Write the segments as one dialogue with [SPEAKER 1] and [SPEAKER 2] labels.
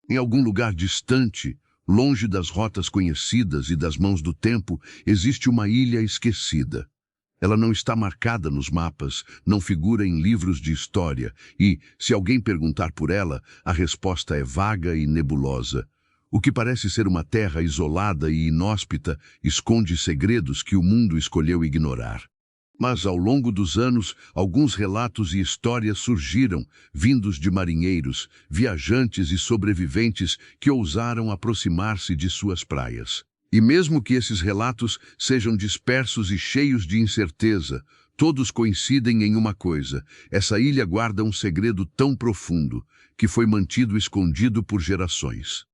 [SPEAKER 1] Em algum lugar distante, longe das rotas conhecidas e das mãos do tempo, existe uma ilha esquecida. Ela não está marcada nos mapas, não figura em livros de história e, se alguém perguntar por ela, a resposta é vaga e nebulosa. O que parece ser uma terra isolada e inóspita esconde segredos que o mundo escolheu ignorar. Mas, ao longo dos anos, alguns relatos e histórias surgiram, vindos de marinheiros, viajantes e sobreviventes que ousaram aproximar-se de suas praias. E mesmo que esses relatos sejam dispersos e cheios de incerteza, todos coincidem em uma coisa: essa ilha guarda um segredo tão profundo que foi mantido escondido por gerações.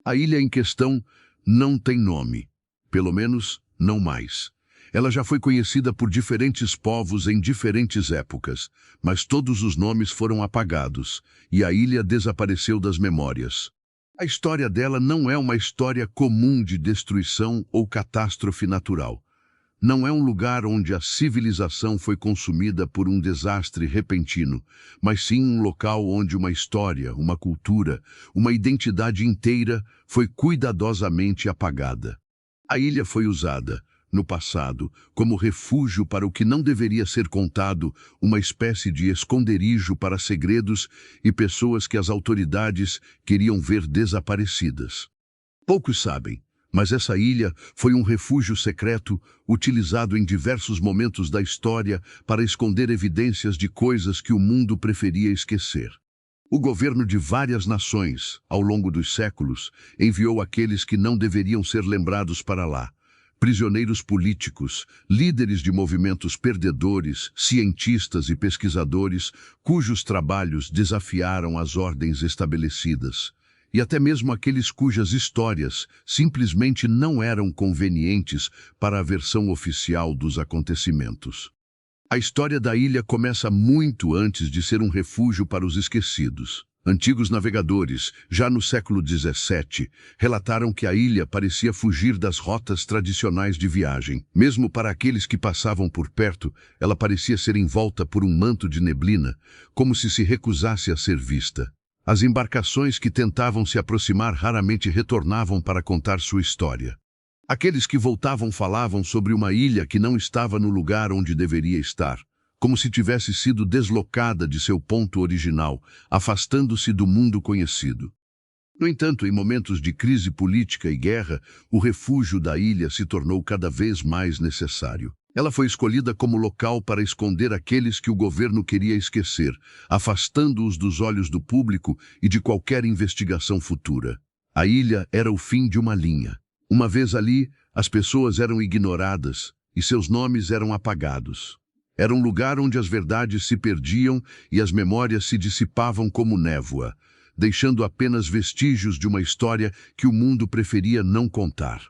[SPEAKER 1] A ilha em questão não tem nome, pelo menos não mais. Ela já foi conhecida por diferentes povos em diferentes épocas, mas todos os nomes foram apagados e a ilha desapareceu das memórias. A história dela não é uma história comum de destruição ou catástrofe natural. Não é um lugar onde a civilização foi consumida por um desastre repentino, mas sim um local onde uma história, uma cultura, uma identidade inteira foi cuidadosamente apagada. A ilha foi usada, no passado, como refúgio para o que não deveria ser contado, uma espécie de esconderijo para segredos e pessoas que as autoridades queriam ver desaparecidas. Poucos sabem, mas essa ilha foi um refúgio secreto utilizado em diversos momentos da história para esconder evidências de coisas que o mundo preferia esquecer. O governo de várias nações, ao longo dos séculos, enviou aqueles que não deveriam ser lembrados para lá. Prisioneiros políticos, líderes de movimentos perdedores, cientistas e pesquisadores, cujos trabalhos desafiaram as ordens estabelecidas. E até mesmo aqueles cujas histórias simplesmente não eram convenientes para a versão oficial dos acontecimentos. A história da ilha começa muito antes de ser um refúgio para os esquecidos. Antigos navegadores, já no século XVII, relataram que a ilha parecia fugir das rotas tradicionais de viagem. Mesmo para aqueles que passavam por perto, ela parecia ser envolta por um manto de neblina, como se recusasse a ser vista. As embarcações que tentavam se aproximar raramente retornavam para contar sua história. Aqueles que voltavam falavam sobre uma ilha que não estava no lugar onde deveria estar, como se tivesse sido deslocada de seu ponto original, afastando-se do mundo conhecido. No entanto, em momentos de crise política e guerra, o refúgio da ilha se tornou cada vez mais necessário. Ela foi escolhida como local para esconder aqueles que o governo queria esquecer, afastando-os dos olhos do público e de qualquer investigação futura. A ilha era o fim de uma linha. Uma vez ali, as pessoas eram ignoradas e seus nomes eram apagados. Era um lugar onde as verdades se perdiam e as memórias se dissipavam como névoa, deixando apenas vestígios de uma história que o mundo preferia não contar.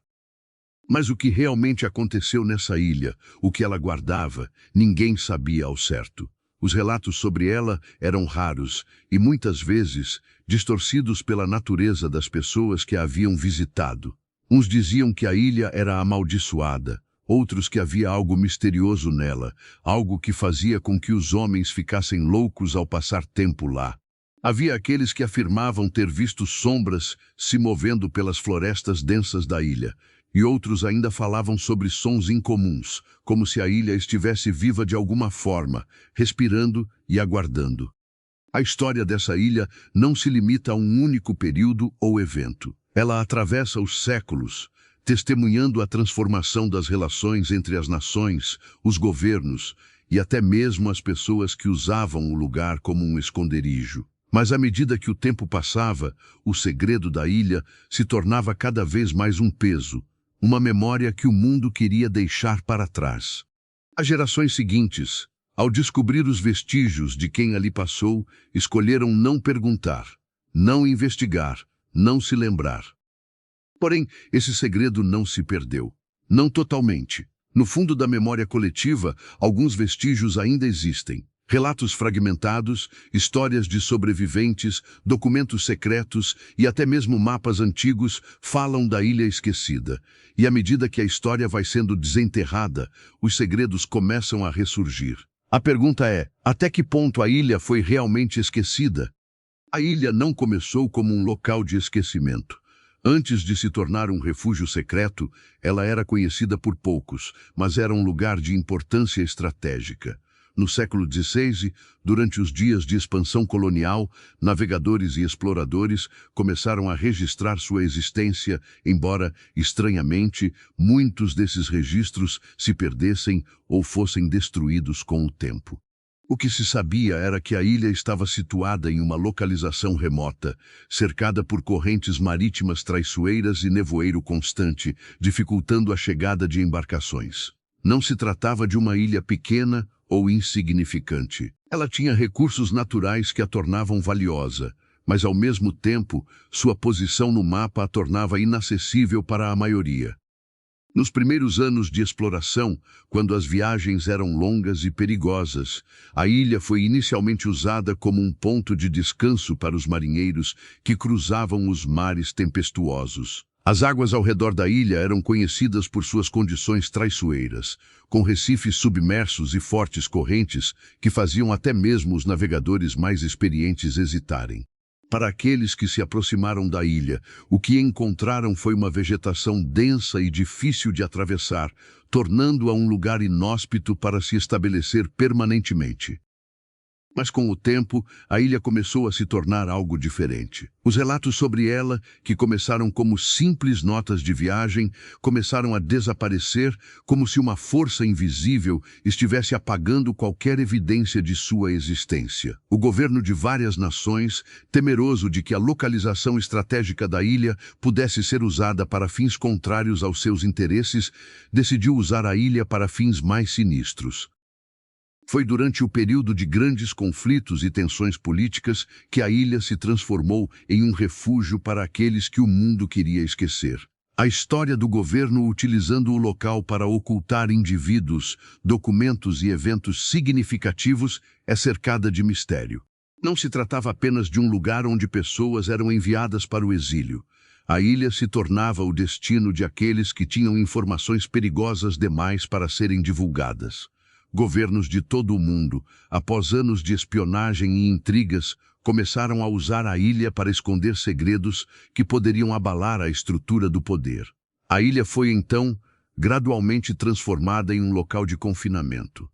[SPEAKER 1] Mas o que realmente aconteceu nessa ilha, o que ela guardava, ninguém sabia ao certo. Os relatos sobre ela eram raros e, muitas vezes, distorcidos pela natureza das pessoas que a haviam visitado. Uns diziam que a ilha era amaldiçoada, outros que havia algo misterioso nela, algo que fazia com que os homens ficassem loucos ao passar tempo lá. Havia aqueles que afirmavam ter visto sombras se movendo pelas florestas densas da ilha, e outros ainda falavam sobre sons incomuns, como se a ilha estivesse viva de alguma forma, respirando e aguardando. A história dessa ilha não se limita a um único período ou evento. Ela atravessa os séculos, testemunhando a transformação das relações entre as nações, os governos e até mesmo as pessoas que usavam o lugar como um esconderijo. Mas à medida que o tempo passava, o segredo da ilha se tornava cada vez mais um peso, uma memória que o mundo queria deixar para trás. As gerações seguintes, ao descobrir os vestígios de quem ali passou, escolheram não perguntar, não investigar, não se lembrar. Porém, esse segredo não se perdeu. Não totalmente. No fundo da memória coletiva, alguns vestígios ainda existem. Relatos fragmentados, histórias de sobreviventes, documentos secretos e até mesmo mapas antigos falam da ilha esquecida. E à medida que a história vai sendo desenterrada, os segredos começam a ressurgir. A pergunta é, até que ponto a ilha foi realmente esquecida? A ilha não começou como um local de esquecimento. Antes de se tornar um refúgio secreto, ela era conhecida por poucos, mas era um lugar de importância estratégica. No século XVI, durante os dias de expansão colonial, navegadores e exploradores começaram a registrar sua existência, embora, estranhamente, muitos desses registros se perdessem ou fossem destruídos com o tempo. O que se sabia era que a ilha estava situada em uma localização remota, cercada por correntes marítimas traiçoeiras e nevoeiro constante, dificultando a chegada de embarcações. Não se tratava de uma ilha pequena ou insignificante. Ela tinha recursos naturais que a tornavam valiosa, mas ao mesmo tempo, sua posição no mapa a tornava inacessível para a maioria. Nos primeiros anos de exploração, quando as viagens eram longas e perigosas, a ilha foi inicialmente usada como um ponto de descanso para os marinheiros que cruzavam os mares tempestuosos. As águas ao redor da ilha eram conhecidas por suas condições traiçoeiras, com recifes submersos e fortes correntes que faziam até mesmo os navegadores mais experientes hesitarem. Para aqueles que se aproximaram da ilha, o que encontraram foi uma vegetação densa e difícil de atravessar, tornando-a um lugar inóspito para se estabelecer permanentemente. Mas com o tempo, a ilha começou a se tornar algo diferente. Os relatos sobre ela, que começaram como simples notas de viagem, começaram a desaparecer como se uma força invisível estivesse apagando qualquer evidência de sua existência. O governo de várias nações, temeroso de que a localização estratégica da ilha pudesse ser usada para fins contrários aos seus interesses, decidiu usar a ilha para fins mais sinistros. Foi durante o período de grandes conflitos e tensões políticas que a ilha se transformou em um refúgio para aqueles que o mundo queria esquecer. A história do governo utilizando o local para ocultar indivíduos, documentos e eventos significativos é cercada de mistério. Não se tratava apenas de um lugar onde pessoas eram enviadas para o exílio. A ilha se tornava o destino de aqueles que tinham informações perigosas demais para serem divulgadas. Governos de todo o mundo, após anos de espionagem e intrigas, começaram a usar a ilha para esconder segredos que poderiam abalar a estrutura do poder. A ilha foi, então, gradualmente transformada em um local de confinamento.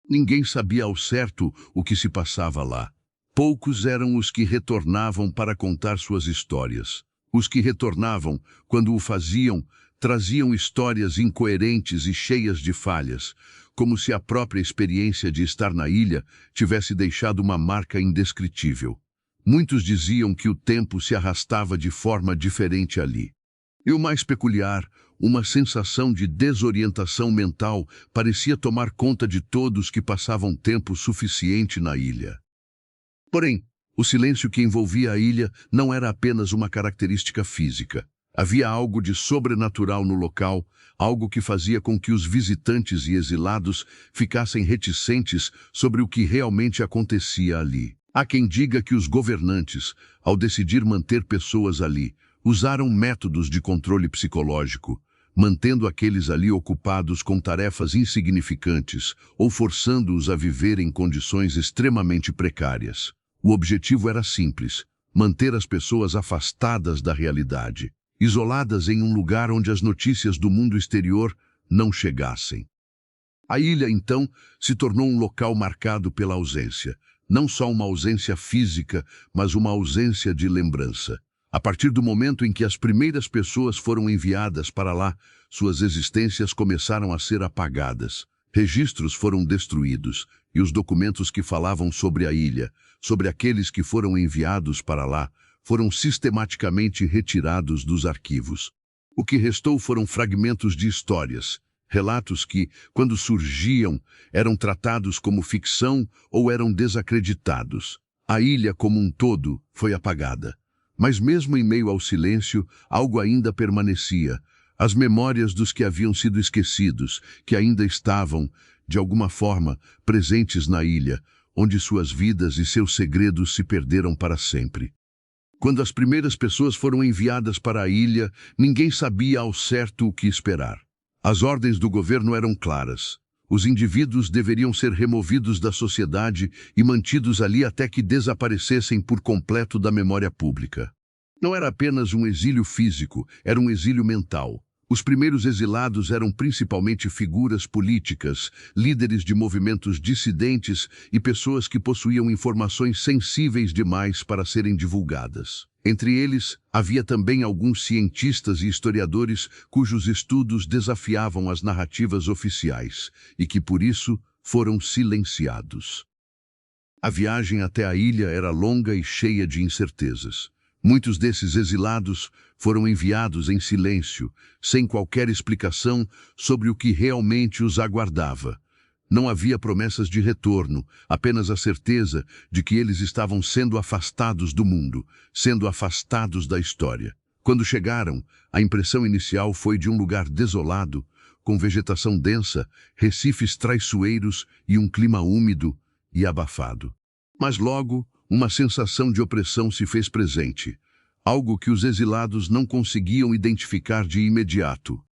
[SPEAKER 1] Ninguém sabia ao certo o que se passava lá. Poucos eram os que retornavam para contar suas histórias. Os que retornavam, quando o faziam, traziam histórias incoerentes e cheias de falhas, como se a própria experiência de estar na ilha tivesse deixado uma marca indescritível. Muitos diziam que o tempo se arrastava de forma diferente ali. E o mais peculiar, uma sensação de desorientação mental parecia tomar conta de todos que passavam tempo suficiente na ilha. Porém, o silêncio que envolvia a ilha não era apenas uma característica física. Havia algo de sobrenatural no local, algo que fazia com que os visitantes e exilados ficassem reticentes sobre o que realmente acontecia ali. Há quem diga que os governantes, ao decidir manter pessoas ali, usaram métodos de controle psicológico, mantendo aqueles ali ocupados com tarefas insignificantes ou forçando-os a viver em condições extremamente precárias. O objetivo era simples: manter as pessoas afastadas da realidade, isoladas em um lugar onde as notícias do mundo exterior não chegassem. A ilha, então, se tornou um local marcado pela ausência, não só uma ausência física, mas uma ausência de lembrança. A partir do momento em que as primeiras pessoas foram enviadas para lá, suas existências começaram a ser apagadas. Registros foram destruídos, e os documentos que falavam sobre a ilha, sobre aqueles que foram enviados para lá, foram sistematicamente retirados dos arquivos. O que restou foram fragmentos de histórias, relatos que, quando surgiam, eram tratados como ficção ou eram desacreditados. A ilha como um todo foi apagada. Mas mesmo em meio ao silêncio, algo ainda permanecia. As memórias dos que haviam sido esquecidos, que ainda estavam, de alguma forma, presentes na ilha, onde suas vidas e seus segredos se perderam para sempre. Quando as primeiras pessoas foram enviadas para a ilha, ninguém sabia ao certo o que esperar. As ordens do governo eram claras. Os indivíduos deveriam ser removidos da sociedade e mantidos ali até que desaparecessem por completo da memória pública. Não era apenas um exílio físico, era um exílio mental. Os primeiros exilados eram principalmente figuras políticas, líderes de movimentos dissidentes e pessoas que possuíam informações sensíveis demais para serem divulgadas. Entre eles, havia também alguns cientistas e historiadores cujos estudos desafiavam as narrativas oficiais e que, por isso, foram silenciados. A viagem até a ilha era longa e cheia de incertezas. Muitos desses exilados foram enviados em silêncio, sem qualquer explicação sobre o que realmente os aguardava. Não havia promessas de retorno, apenas a certeza de que eles estavam sendo afastados do mundo, sendo afastados da história. Quando chegaram, a impressão inicial foi de um lugar desolado, com vegetação densa, recifes traiçoeiros e um clima úmido e abafado. Mas logo, uma sensação de opressão se fez presente, algo que os exilados não conseguiam identificar de imediato.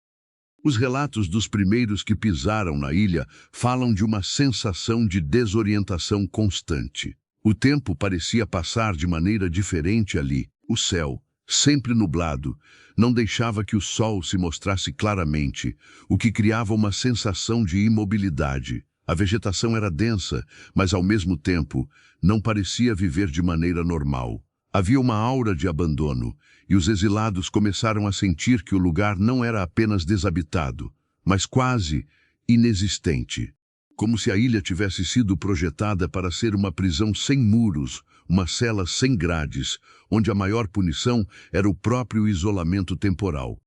[SPEAKER 1] Os relatos dos primeiros que pisaram na ilha falam de uma sensação de desorientação constante. O tempo parecia passar de maneira diferente ali. O céu, sempre nublado, não deixava que o sol se mostrasse claramente, o que criava uma sensação de imobilidade. A vegetação era densa, mas ao mesmo tempo não parecia viver de maneira normal. Havia uma aura de abandono, e os exilados começaram a sentir que o lugar não era apenas desabitado, mas quase inexistente. Como se a ilha tivesse sido projetada para ser uma prisão sem muros, uma cela sem grades, onde a maior punição era o próprio isolamento temporal.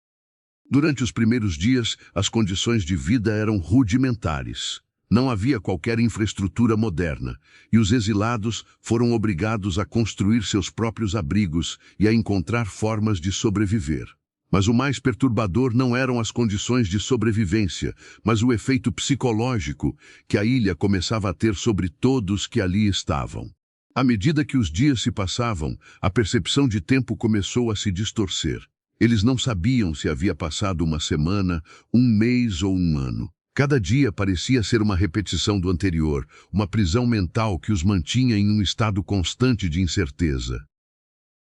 [SPEAKER 1] Durante os primeiros dias, as condições de vida eram rudimentares. Não havia qualquer infraestrutura moderna, e os exilados foram obrigados a construir seus próprios abrigos e a encontrar formas de sobreviver. Mas o mais perturbador não eram as condições de sobrevivência, mas o efeito psicológico que a ilha começava a ter sobre todos que ali estavam. À medida que os dias se passavam, a percepção de tempo começou a se distorcer. Eles não sabiam se havia passado uma semana, um mês ou um ano. Cada dia parecia ser uma repetição do anterior, uma prisão mental que os mantinha em um estado constante de incerteza.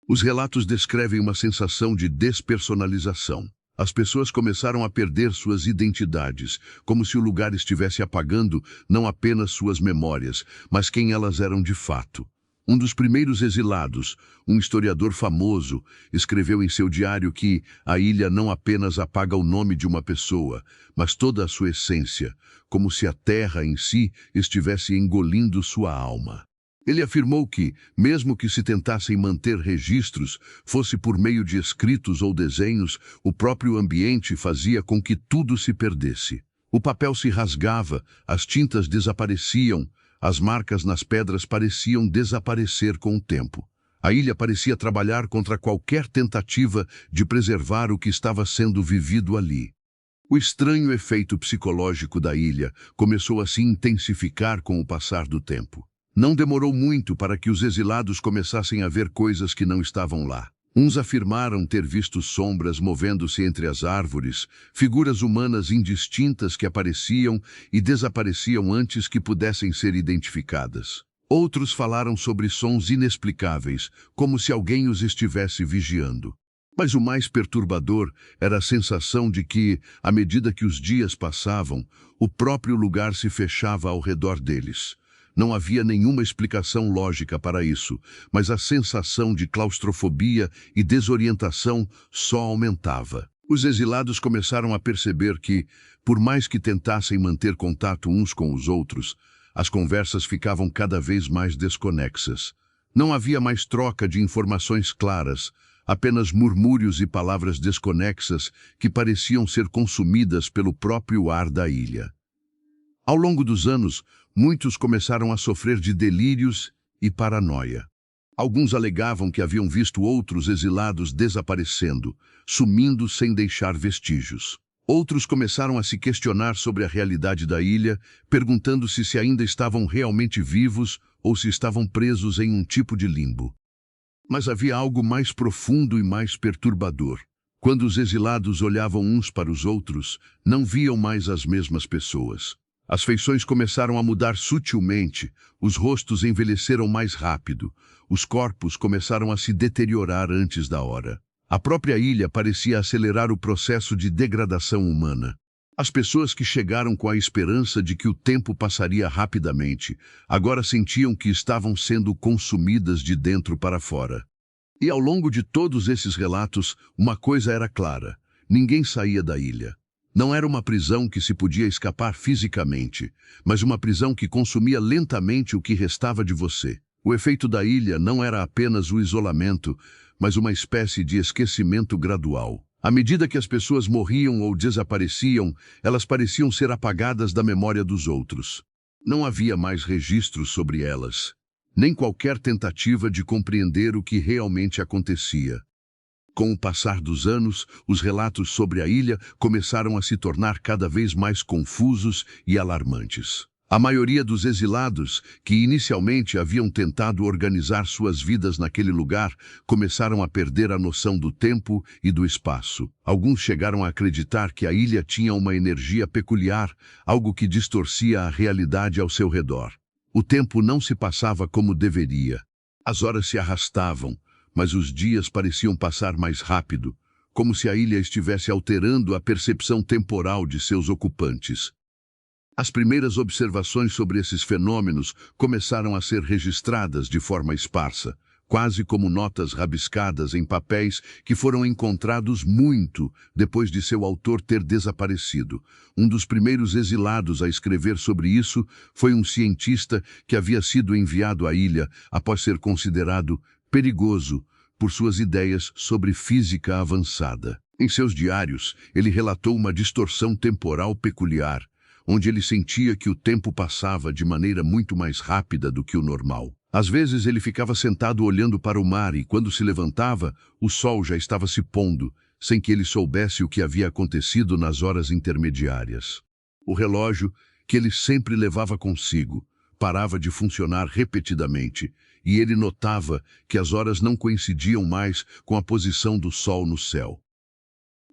[SPEAKER 1] Os relatos descrevem uma sensação de despersonalização. As pessoas começaram a perder suas identidades, como se o lugar estivesse apagando não apenas suas memórias, mas quem elas eram de fato. Um dos primeiros exilados, um historiador famoso, escreveu em seu diário que a ilha não apenas apaga o nome de uma pessoa, mas toda a sua essência, como se a terra em si estivesse engolindo sua alma. Ele afirmou que, mesmo que se tentassem manter registros, fosse por meio de escritos ou desenhos, o próprio ambiente fazia com que tudo se perdesse. O papel se rasgava, as tintas desapareciam, as marcas nas pedras pareciam desaparecer com o tempo. A ilha parecia trabalhar contra qualquer tentativa de preservar o que estava sendo vivido ali. O estranho efeito psicológico da ilha começou a se intensificar com o passar do tempo. Não demorou muito para que os exilados começassem a ver coisas que não estavam lá. Uns afirmaram ter visto sombras movendo-se entre as árvores, figuras humanas indistintas que apareciam e desapareciam antes que pudessem ser identificadas. Outros falaram sobre sons inexplicáveis, como se alguém os estivesse vigiando. Mas o mais perturbador era a sensação de que, à medida que os dias passavam, o próprio lugar se fechava ao redor deles. Não havia nenhuma explicação lógica para isso, mas a sensação de claustrofobia e desorientação só aumentava. Os exilados começaram a perceber que, por mais que tentassem manter contato uns com os outros, as conversas ficavam cada vez mais desconexas. Não havia mais troca de informações claras, apenas murmúrios e palavras desconexas que pareciam ser consumidas pelo próprio ar da ilha. Ao longo dos anos, muitos começaram a sofrer de delírios e paranoia. Alguns alegavam que haviam visto outros exilados desaparecendo, sumindo sem deixar vestígios. Outros começaram a se questionar sobre a realidade da ilha, perguntando-se se ainda estavam realmente vivos ou se estavam presos em um tipo de limbo. Mas havia algo mais profundo e mais perturbador. Quando os exilados olhavam uns para os outros, não viam mais as mesmas pessoas. As feições começaram a mudar sutilmente, os rostos envelheceram mais rápido, os corpos começaram a se deteriorar antes da hora. A própria ilha parecia acelerar o processo de degradação humana. As pessoas que chegaram com a esperança de que o tempo passaria rapidamente, agora sentiam que estavam sendo consumidas de dentro para fora. E ao longo de todos esses relatos, uma coisa era clara: ninguém saía da ilha. Não era uma prisão que se podia escapar fisicamente, mas uma prisão que consumia lentamente o que restava de você. O efeito da ilha não era apenas o isolamento, mas uma espécie de esquecimento gradual. À medida que as pessoas morriam ou desapareciam, elas pareciam ser apagadas da memória dos outros. Não havia mais registros sobre elas, nem qualquer tentativa de compreender o que realmente acontecia. Com o passar dos anos, os relatos sobre a ilha começaram a se tornar cada vez mais confusos e alarmantes. A maioria dos exilados, que inicialmente haviam tentado organizar suas vidas naquele lugar, começaram a perder a noção do tempo e do espaço. Alguns chegaram a acreditar que a ilha tinha uma energia peculiar, algo que distorcia a realidade ao seu redor. O tempo não se passava como deveria. As horas se arrastavam, mas os dias pareciam passar mais rápido, como se a ilha estivesse alterando a percepção temporal de seus ocupantes. As primeiras observações sobre esses fenômenos começaram a ser registradas de forma esparsa, quase como notas rabiscadas em papéis que foram encontrados muito depois de seu autor ter desaparecido. Um dos primeiros exilados a escrever sobre isso foi um cientista que havia sido enviado à ilha após ser considerado perigoso por suas ideias sobre física avançada. Em seus diários, ele relatou uma distorção temporal peculiar, onde ele sentia que o tempo passava de maneira muito mais rápida do que o normal. Às vezes ele ficava sentado olhando para o mar e, quando se levantava, o sol já estava se pondo, sem que ele soubesse o que havia acontecido nas horas intermediárias. O relógio, que ele sempre levava consigo, parava de funcionar repetidamente, e ele notava que as horas não coincidiam mais com a posição do sol no céu.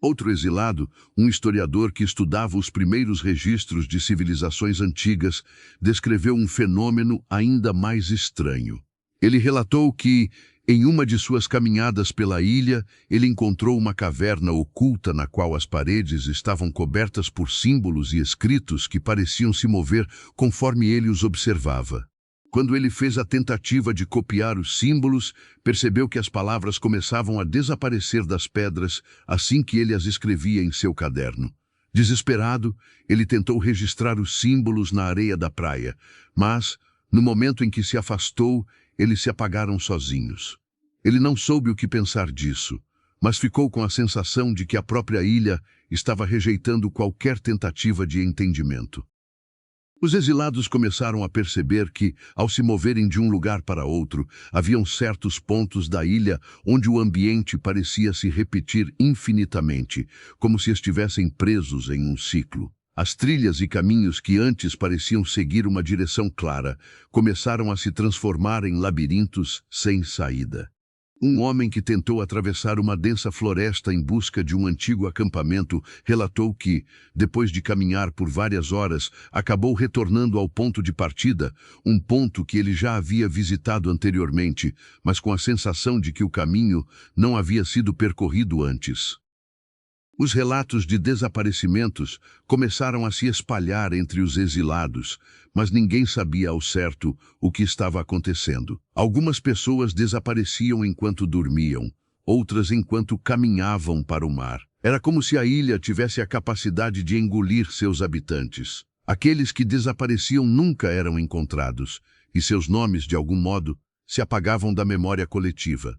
[SPEAKER 1] Outro exilado, um historiador que estudava os primeiros registros de civilizações antigas, descreveu um fenômeno ainda mais estranho. Ele relatou que, em uma de suas caminhadas pela ilha, ele encontrou uma caverna oculta na qual as paredes estavam cobertas por símbolos e escritos que pareciam se mover conforme ele os observava. Quando ele fez a tentativa de copiar os símbolos, percebeu que as palavras começavam a desaparecer das pedras assim que ele as escrevia em seu caderno. Desesperado, ele tentou registrar os símbolos na areia da praia, mas, no momento em que se afastou, eles se apagaram sozinhos. Ele não soube o que pensar disso, mas ficou com a sensação de que a própria ilha estava rejeitando qualquer tentativa de entendimento. Os exilados começaram a perceber que, ao se moverem de um lugar para outro, haviam certos pontos da ilha onde o ambiente parecia se repetir infinitamente, como se estivessem presos em um ciclo. As trilhas e caminhos que antes pareciam seguir uma direção clara, começaram a se transformar em labirintos sem saída. Um homem que tentou atravessar uma densa floresta em busca de um antigo acampamento relatou que, depois de caminhar por várias horas, acabou retornando ao ponto de partida, um ponto que ele já havia visitado anteriormente, mas com a sensação de que o caminho não havia sido percorrido antes. Os relatos de desaparecimentos começaram a se espalhar entre os exilados, mas ninguém sabia ao certo o que estava acontecendo. Algumas pessoas desapareciam enquanto dormiam, outras enquanto caminhavam para o mar. Era como se a ilha tivesse a capacidade de engolir seus habitantes. Aqueles que desapareciam nunca eram encontrados, e seus nomes, de algum modo, se apagavam da memória coletiva.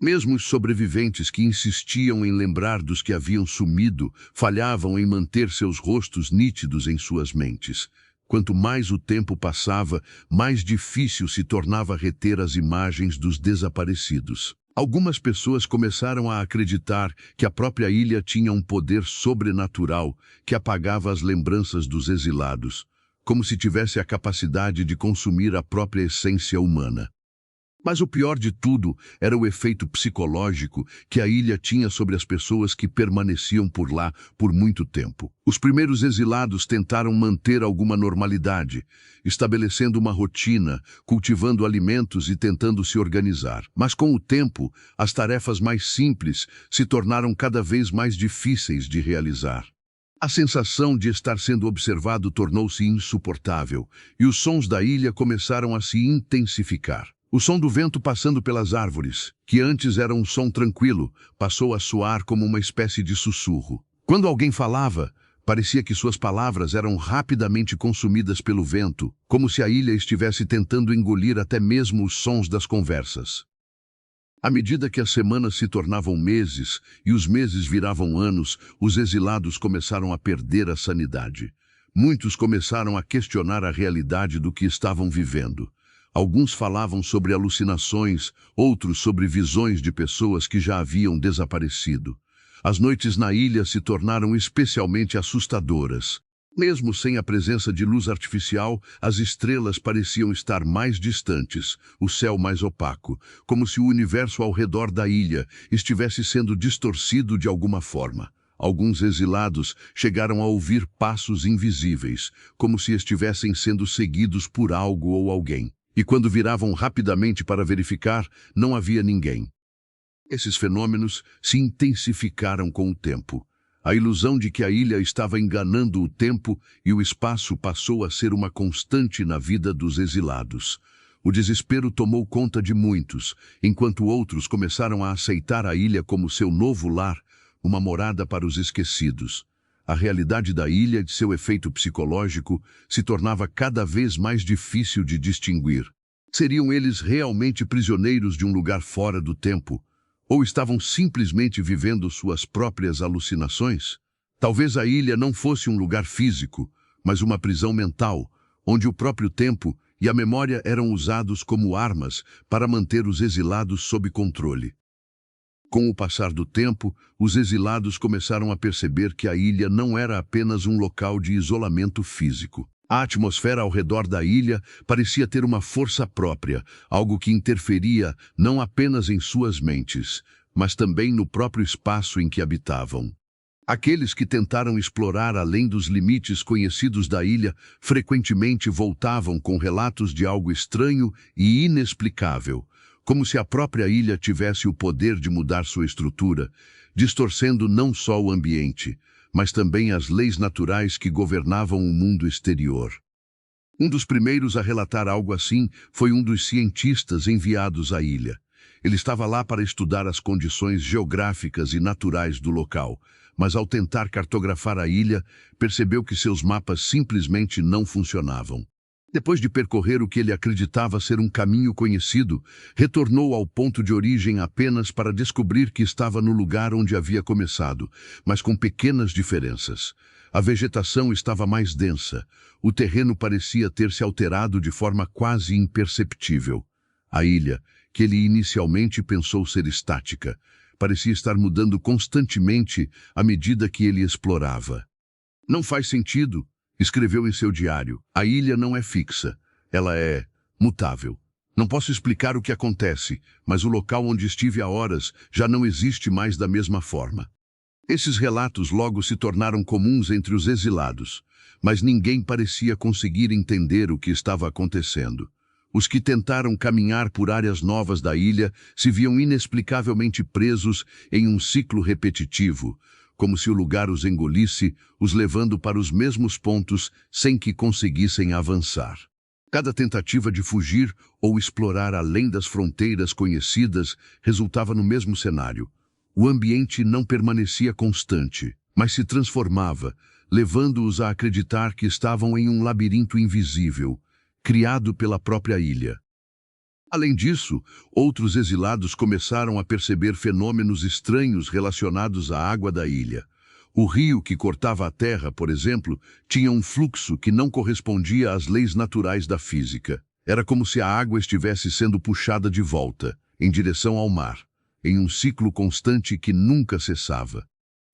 [SPEAKER 1] Mesmo os sobreviventes que insistiam em lembrar dos que haviam sumido, falhavam em manter seus rostos nítidos em suas mentes. Quanto mais o tempo passava, mais difícil se tornava reter as imagens dos desaparecidos. Algumas pessoas começaram a acreditar que a própria ilha tinha um poder sobrenatural que apagava as lembranças dos exilados, como se tivesse a capacidade de consumir a própria essência humana. Mas o pior de tudo era o efeito psicológico que a ilha tinha sobre as pessoas que permaneciam por lá por muito tempo. Os primeiros exilados tentaram manter alguma normalidade, estabelecendo uma rotina, cultivando alimentos e tentando se organizar. Mas com o tempo, as tarefas mais simples se tornaram cada vez mais difíceis de realizar. A sensação de estar sendo observado tornou-se insuportável e os sons da ilha começaram a se intensificar. O som do vento passando pelas árvores, que antes era um som tranquilo, passou a soar como uma espécie de sussurro. Quando alguém falava, parecia que suas palavras eram rapidamente consumidas pelo vento, como se a ilha estivesse tentando engolir até mesmo os sons das conversas. À medida que as semanas se tornavam meses e os meses viravam anos, os exilados começaram a perder a sanidade. Muitos começaram a questionar a realidade do que estavam vivendo. Alguns falavam sobre alucinações, outros sobre visões de pessoas que já haviam desaparecido. As noites na ilha se tornaram especialmente assustadoras. Mesmo sem a presença de luz artificial, as estrelas pareciam estar mais distantes, o céu mais opaco, como se o universo ao redor da ilha estivesse sendo distorcido de alguma forma. Alguns exilados chegaram a ouvir passos invisíveis, como se estivessem sendo seguidos por algo ou alguém. E quando viravam rapidamente para verificar, não havia ninguém. Esses fenômenos se intensificaram com o tempo. A ilusão de que a ilha estava enganando o tempo e o espaço passou a ser uma constante na vida dos exilados. O desespero tomou conta de muitos, enquanto outros começaram a aceitar a ilha como seu novo lar, uma morada para os esquecidos. A realidade da ilha e de seu efeito psicológico se tornava cada vez mais difícil de distinguir. Seriam eles realmente prisioneiros de um lugar fora do tempo? Ou estavam simplesmente vivendo suas próprias alucinações? Talvez a ilha não fosse um lugar físico, mas uma prisão mental, onde o próprio tempo e a memória eram usados como armas para manter os exilados sob controle. Com o passar do tempo, os exilados começaram a perceber que a ilha não era apenas um local de isolamento físico. A atmosfera ao redor da ilha parecia ter uma força própria, algo que interferia não apenas em suas mentes, mas também no próprio espaço em que habitavam. Aqueles que tentaram explorar além dos limites conhecidos da ilha frequentemente voltavam com relatos de algo estranho e inexplicável, como se a própria ilha tivesse o poder de mudar sua estrutura, distorcendo não só o ambiente, mas também as leis naturais que governavam o mundo exterior. Um dos primeiros a relatar algo assim foi um dos cientistas enviados à ilha. Ele estava lá para estudar as condições geográficas e naturais do local, mas ao tentar cartografar a ilha, percebeu que seus mapas simplesmente não funcionavam. Depois de percorrer o que ele acreditava ser um caminho conhecido, retornou ao ponto de origem apenas para descobrir que estava no lugar onde havia começado, mas com pequenas diferenças. A vegetação estava mais densa, o terreno parecia ter se alterado de forma quase imperceptível. A ilha, que ele inicialmente pensou ser estática, parecia estar mudando constantemente à medida que ele explorava. Não faz sentido, escreveu em seu diário. A ilha não é fixa, ela é mutável. Não posso explicar o que acontece, mas o local onde estive há horas já não existe mais da mesma forma. Esses relatos logo se tornaram comuns entre os exilados, mas ninguém parecia conseguir entender o que estava acontecendo. Os que tentaram caminhar por áreas novas da ilha se viam inexplicavelmente presos em um ciclo repetitivo, como se o lugar os engolisse, os levando para os mesmos pontos sem que conseguissem avançar. Cada tentativa de fugir ou explorar além das fronteiras conhecidas resultava no mesmo cenário. O ambiente não permanecia constante, mas se transformava, levando-os a acreditar que estavam em um labirinto invisível, criado pela própria ilha. Além disso, outros exilados começaram a perceber fenômenos estranhos relacionados à água da ilha. O rio que cortava a terra, por exemplo, tinha um fluxo que não correspondia às leis naturais da física. Era como se a água estivesse sendo puxada de volta, em direção ao mar, em um ciclo constante que nunca cessava.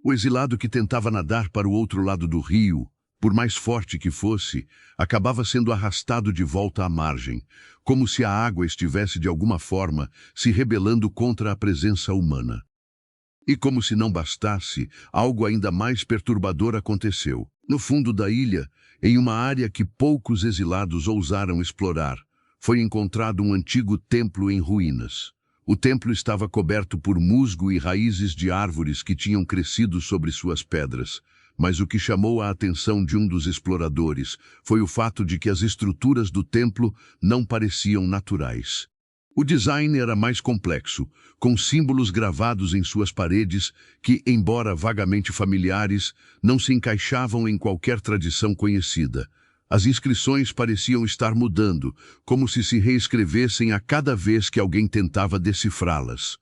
[SPEAKER 1] O exilado que tentava nadar para o outro lado do rio Por mais forte que fosse, acabava sendo arrastado de volta à margem, como se a água estivesse de alguma forma se rebelando contra a presença humana. E como se não bastasse, algo ainda mais perturbador aconteceu. No fundo da ilha, em uma área que poucos exilados ousaram explorar, foi encontrado um antigo templo em ruínas. O templo estava coberto por musgo e raízes de árvores que tinham crescido sobre suas pedras. Mas o que chamou a atenção de um dos exploradores foi o fato de que as estruturas do templo não pareciam naturais. O design era mais complexo, com símbolos gravados em suas paredes que, embora vagamente familiares, não se encaixavam em qualquer tradição conhecida. As inscrições pareciam estar mudando, como se reescrevessem a cada vez que alguém tentava decifrá-las.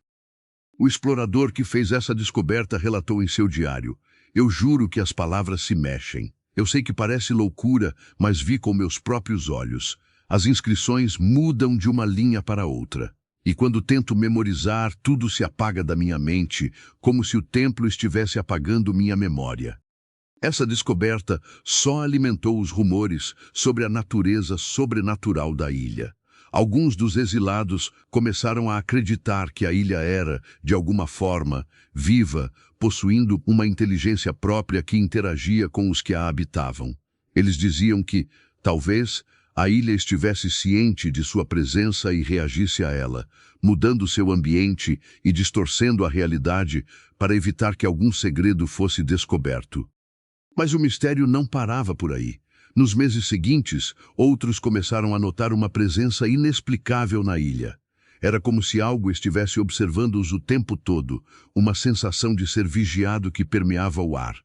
[SPEAKER 1] O explorador que fez essa descoberta relatou em seu diário: "Eu juro que as palavras se mexem. Eu sei que parece loucura, mas vi com meus próprios olhos. As inscrições mudam de uma linha para outra. E quando tento memorizar, tudo se apaga da minha mente, como se o templo estivesse apagando minha memória." Essa descoberta só alimentou os rumores sobre a natureza sobrenatural da ilha. Alguns dos exilados começaram a acreditar que a ilha era, de alguma forma, viva, possuindo uma inteligência própria que interagia com os que a habitavam. Eles diziam que, talvez, a ilha estivesse ciente de sua presença e reagisse a ela, mudando seu ambiente e distorcendo a realidade para evitar que algum segredo fosse descoberto. Mas o mistério não parava por aí. Nos meses seguintes, outros começaram a notar uma presença inexplicável na ilha. Era como se algo estivesse observando-os o tempo todo, uma sensação de ser vigiado que permeava o ar.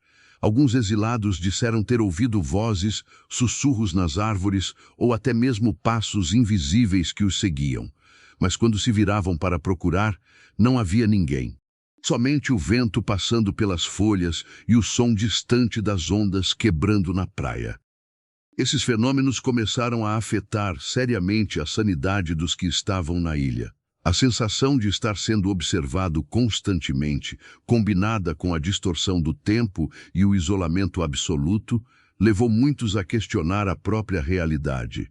[SPEAKER 1] Alguns exilados disseram ter ouvido vozes, sussurros nas árvores ou até mesmo passos invisíveis que os seguiam. Mas quando se viravam para procurar, não havia ninguém. Somente o vento passando pelas folhas e o som distante das ondas quebrando na praia. Esses fenômenos começaram a afetar seriamente a sanidade dos que estavam na ilha. A sensação de estar sendo observado constantemente, combinada com a distorção do tempo e o isolamento absoluto, levou muitos a questionar a própria realidade.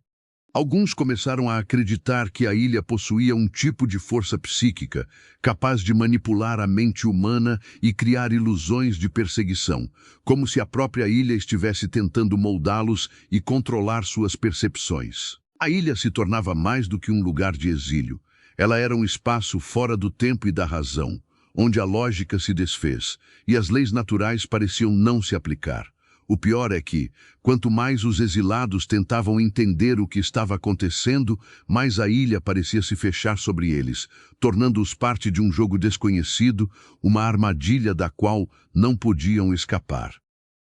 [SPEAKER 1] Alguns começaram a acreditar que a ilha possuía um tipo de força psíquica, capaz de manipular a mente humana e criar ilusões de perseguição, como se a própria ilha estivesse tentando moldá-los e controlar suas percepções. A ilha se tornava mais do que um lugar de exílio. Ela era um espaço fora do tempo e da razão, onde a lógica se desfez e as leis naturais pareciam não se aplicar. O pior é que, quanto mais os exilados tentavam entender o que estava acontecendo, mais a ilha parecia se fechar sobre eles, tornando-os parte de um jogo desconhecido, uma armadilha da qual não podiam escapar.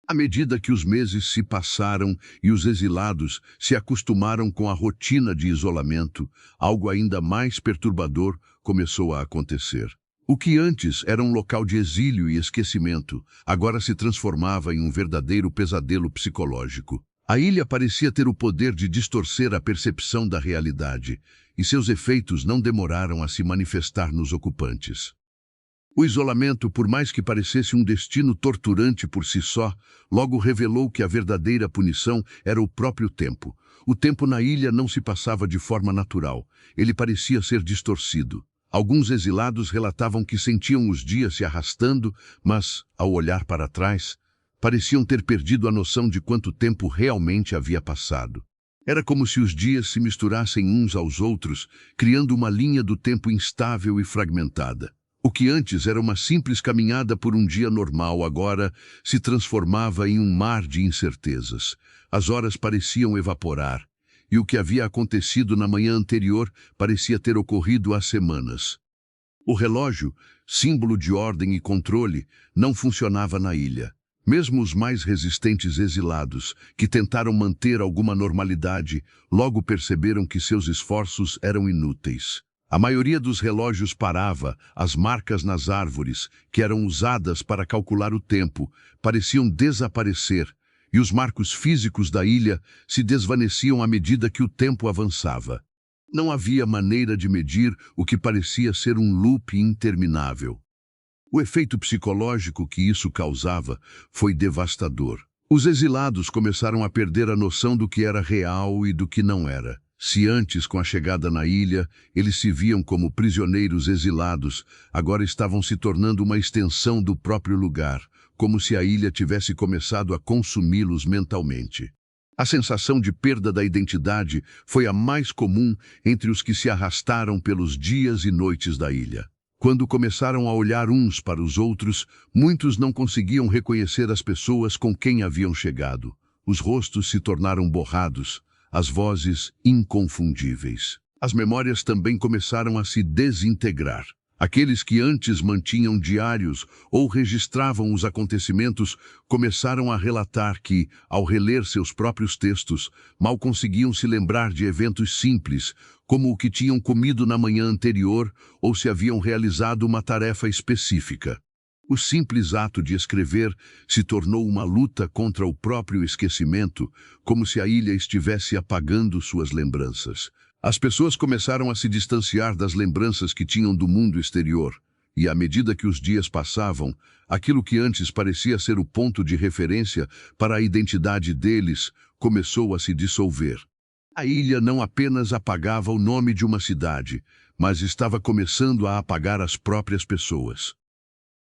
[SPEAKER 1] À medida que os meses se passaram e os exilados se acostumaram com a rotina de isolamento, algo ainda mais perturbador começou a acontecer. O que antes era um local de exílio e esquecimento, agora se transformava em um verdadeiro pesadelo psicológico. A ilha parecia ter o poder de distorcer a percepção da realidade, e seus efeitos não demoraram a se manifestar nos ocupantes. O isolamento, por mais que parecesse um destino torturante por si só, logo revelou que a verdadeira punição era o próprio tempo. O tempo na ilha não se passava de forma natural, ele parecia ser distorcido. Alguns exilados relatavam que sentiam os dias se arrastando, mas, ao olhar para trás, pareciam ter perdido a noção de quanto tempo realmente havia passado. Era como se os dias se misturassem uns aos outros, criando uma linha do tempo instável e fragmentada. O que antes era uma simples caminhada por um dia normal, agora se transformava em um mar de incertezas. As horas pareciam evaporar, e o que havia acontecido na manhã anterior parecia ter ocorrido há semanas. O relógio, símbolo de ordem e controle, não funcionava na ilha. Mesmo os mais resistentes exilados, que tentaram manter alguma normalidade, logo perceberam que seus esforços eram inúteis. A maioria dos relógios parava, as marcas nas árvores, que eram usadas para calcular o tempo, pareciam desaparecer, e os marcos físicos da ilha se desvaneciam à medida que o tempo avançava. Não havia maneira de medir o que parecia ser um loop interminável. O efeito psicológico que isso causava foi devastador. Os exilados começaram a perder a noção do que era real e do que não era. Se antes, com a chegada na ilha, eles se viam como prisioneiros exilados, agora estavam se tornando uma extensão do próprio lugar, como se a ilha tivesse começado a consumi-los mentalmente. A sensação de perda da identidade foi a mais comum entre os que se arrastaram pelos dias e noites da ilha. Quando começaram a olhar uns para os outros, muitos não conseguiam reconhecer as pessoas com quem haviam chegado. Os rostos se tornaram borrados, as vozes inconfundíveis. As memórias também começaram a se desintegrar. Aqueles que antes mantinham diários ou registravam os acontecimentos começaram a relatar que, ao reler seus próprios textos, mal conseguiam se lembrar de eventos simples, como o que tinham comido na manhã anterior ou se haviam realizado uma tarefa específica. O simples ato de escrever se tornou uma luta contra o próprio esquecimento, como se a ilha estivesse apagando suas lembranças. As pessoas começaram a se distanciar das lembranças que tinham do mundo exterior, e à medida que os dias passavam, aquilo que antes parecia ser o ponto de referência para a identidade deles começou a se dissolver. A ilha não apenas apagava o nome de uma cidade, mas estava começando a apagar as próprias pessoas.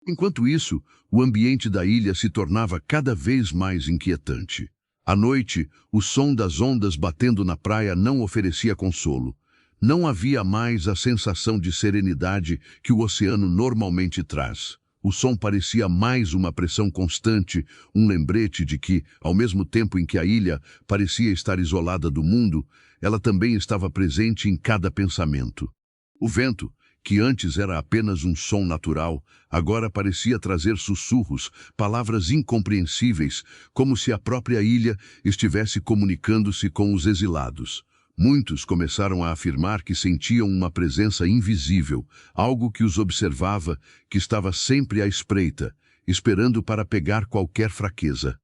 [SPEAKER 1] Enquanto isso, o ambiente da ilha se tornava cada vez mais inquietante. À noite, o som das ondas batendo na praia não oferecia consolo. Não havia mais a sensação de serenidade que o oceano normalmente traz. O som parecia mais uma pressão constante, um lembrete de que, ao mesmo tempo em que a ilha parecia estar isolada do mundo, ela também estava presente em cada pensamento. O vento, que antes era apenas um som natural, agora parecia trazer sussurros, palavras incompreensíveis, como se a própria ilha estivesse comunicando-se com os exilados. Muitos começaram a afirmar que sentiam uma presença invisível, algo que os observava, que estava sempre à espreita, esperando para pegar qualquer fraqueza.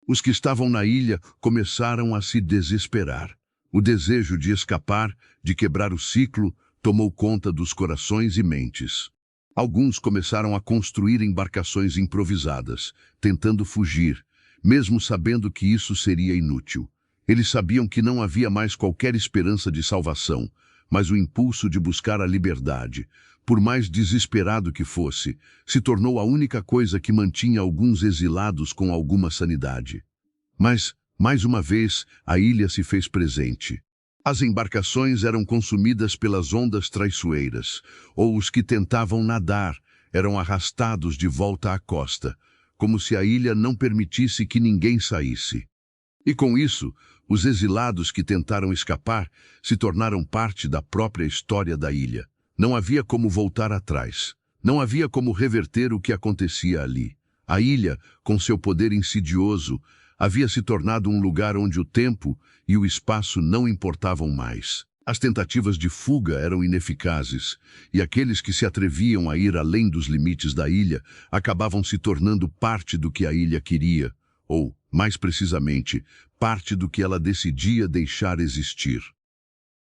[SPEAKER 1] Os que estavam na ilha começaram a se desesperar. O desejo de escapar, de quebrar o ciclo, tomou conta dos corações e mentes. Alguns começaram a construir embarcações improvisadas, tentando fugir, mesmo sabendo que isso seria inútil. Eles sabiam que não havia mais qualquer esperança de salvação, mas o impulso de buscar a liberdade, por mais desesperado que fosse, se tornou a única coisa que mantinha alguns exilados com alguma sanidade. Mas, mais uma vez, a ilha se fez presente. As embarcações eram consumidas pelas ondas traiçoeiras, ou os que tentavam nadar eram arrastados de volta à costa, como se a ilha não permitisse que ninguém saísse. E com isso, os exilados que tentaram escapar se tornaram parte da própria história da ilha. Não havia como voltar atrás. Não havia como reverter o que acontecia ali. A ilha, com seu poder insidioso, havia se tornado um lugar onde o tempo e o espaço não importavam mais. As tentativas de fuga eram ineficazes, e aqueles que se atreviam a ir além dos limites da ilha acabavam se tornando parte do que a ilha queria, ou, mais precisamente, parte do que ela decidia deixar existir.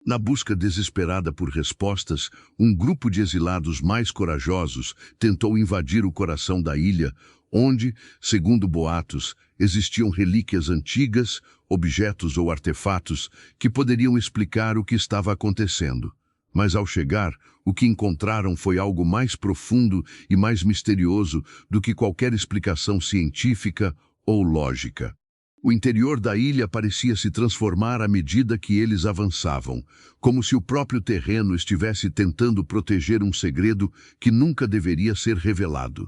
[SPEAKER 1] Na busca desesperada por respostas, um grupo de exilados mais corajosos tentou invadir o coração da ilha, onde, segundo boatos, existiam relíquias antigas, objetos ou artefatos que poderiam explicar o que estava acontecendo. Mas ao chegar, o que encontraram foi algo mais profundo e mais misterioso do que qualquer explicação científica ou lógica. O interior da ilha parecia se transformar à medida que eles avançavam, como se o próprio terreno estivesse tentando proteger um segredo que nunca deveria ser revelado.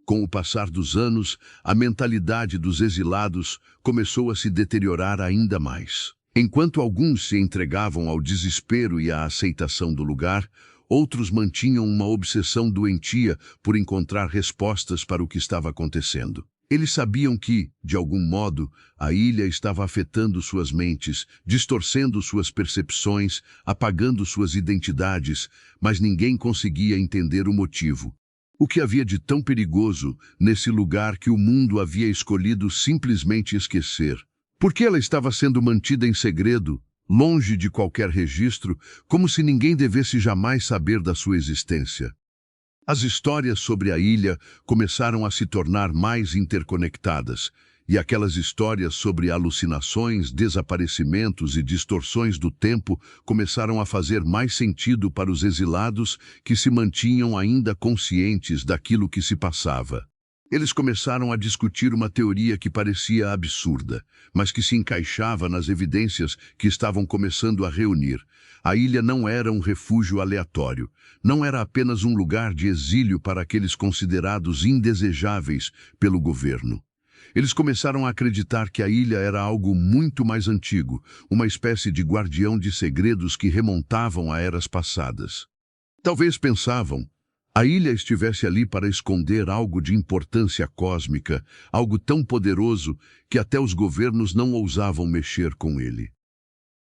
[SPEAKER 1] Com o passar dos anos, a mentalidade dos exilados começou a se deteriorar ainda mais. Enquanto alguns se entregavam ao desespero e à aceitação do lugar, outros mantinham uma obsessão doentia por encontrar respostas para o que estava acontecendo. Eles sabiam que, de algum modo, a ilha estava afetando suas mentes, distorcendo suas percepções, apagando suas identidades, mas ninguém conseguia entender o motivo. O que havia de tão perigoso nesse lugar que o mundo havia escolhido simplesmente esquecer? Por que ela estava sendo mantida em segredo, longe de qualquer registro, como se ninguém devesse jamais saber da sua existência? As histórias sobre a ilha começaram a se tornar mais interconectadas, e aquelas histórias sobre alucinações, desaparecimentos e distorções do tempo começaram a fazer mais sentido para os exilados que se mantinham ainda conscientes daquilo que se passava. Eles começaram a discutir uma teoria que parecia absurda, mas que se encaixava nas evidências que estavam começando a reunir. A ilha não era um refúgio aleatório, não era apenas um lugar de exílio para aqueles considerados indesejáveis pelo governo. Eles começaram a acreditar que a ilha era algo muito mais antigo, uma espécie de guardião de segredos que remontavam a eras passadas. Talvez pensavam, a ilha estivesse ali para esconder algo de importância cósmica, algo tão poderoso que até os governos não ousavam mexer com ele.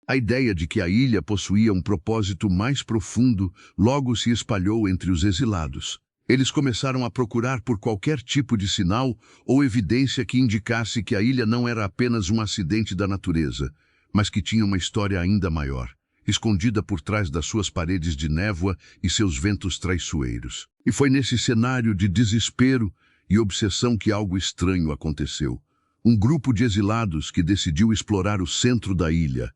[SPEAKER 1] A ideia de que a ilha possuía um propósito mais profundo logo se espalhou entre os exilados. Eles começaram a procurar por qualquer tipo de sinal ou evidência que indicasse que a ilha não era apenas um acidente da natureza, mas que tinha uma história ainda maior, escondida por trás das suas paredes de névoa e seus ventos traiçoeiros. E foi nesse cenário de desespero e obsessão que algo estranho aconteceu. Um grupo de exilados que decidiu explorar o centro da ilha,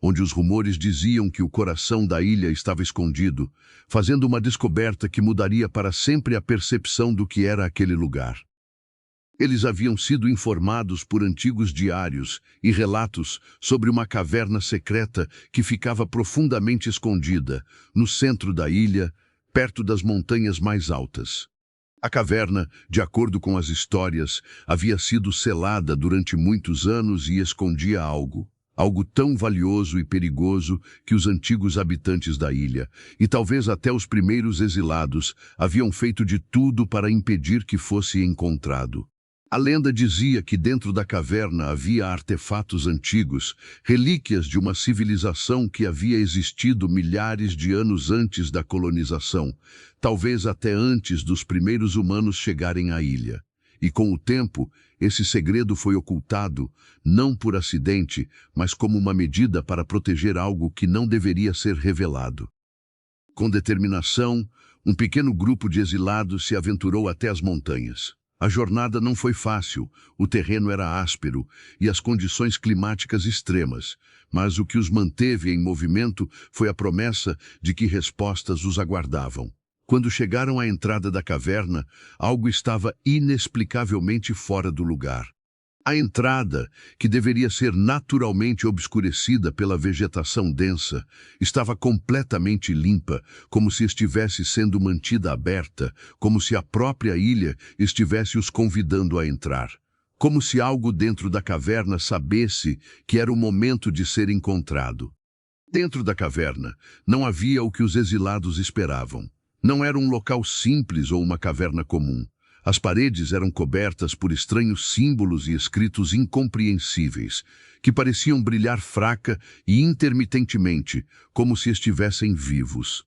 [SPEAKER 1] onde os rumores diziam que o coração da ilha estava escondido, fazendo uma descoberta que mudaria para sempre a percepção do que era aquele lugar. Eles haviam sido informados por antigos diários e relatos sobre uma caverna secreta que ficava profundamente escondida, no centro da ilha, perto das montanhas mais altas. A caverna, de acordo com as histórias, havia sido selada durante muitos anos e escondia algo tão valioso e perigoso que os antigos habitantes da ilha, e talvez até os primeiros exilados, haviam feito de tudo para impedir que fosse encontrado. A lenda dizia que dentro da caverna havia artefatos antigos, relíquias de uma civilização que havia existido milhares de anos antes da colonização, talvez até antes dos primeiros humanos chegarem à ilha. E com o tempo, esse segredo foi ocultado, não por acidente, mas como uma medida para proteger algo que não deveria ser revelado. Com determinação, um pequeno grupo de exilados se aventurou até as montanhas. A jornada não foi fácil, o terreno era áspero e as condições climáticas extremas, mas o que os manteve em movimento foi a promessa de que respostas os aguardavam. Quando chegaram à entrada da caverna, algo estava inexplicavelmente fora do lugar. A entrada, que deveria ser naturalmente obscurecida pela vegetação densa, estava completamente limpa, como se estivesse sendo mantida aberta, como se a própria ilha estivesse os convidando a entrar. Como se algo dentro da caverna sabesse que era o momento de ser encontrado. Dentro da caverna, não havia o que os exilados esperavam. Não era um local simples ou uma caverna comum. As paredes eram cobertas por estranhos símbolos e escritos incompreensíveis, que pareciam brilhar fraca e intermitentemente, como se estivessem vivos.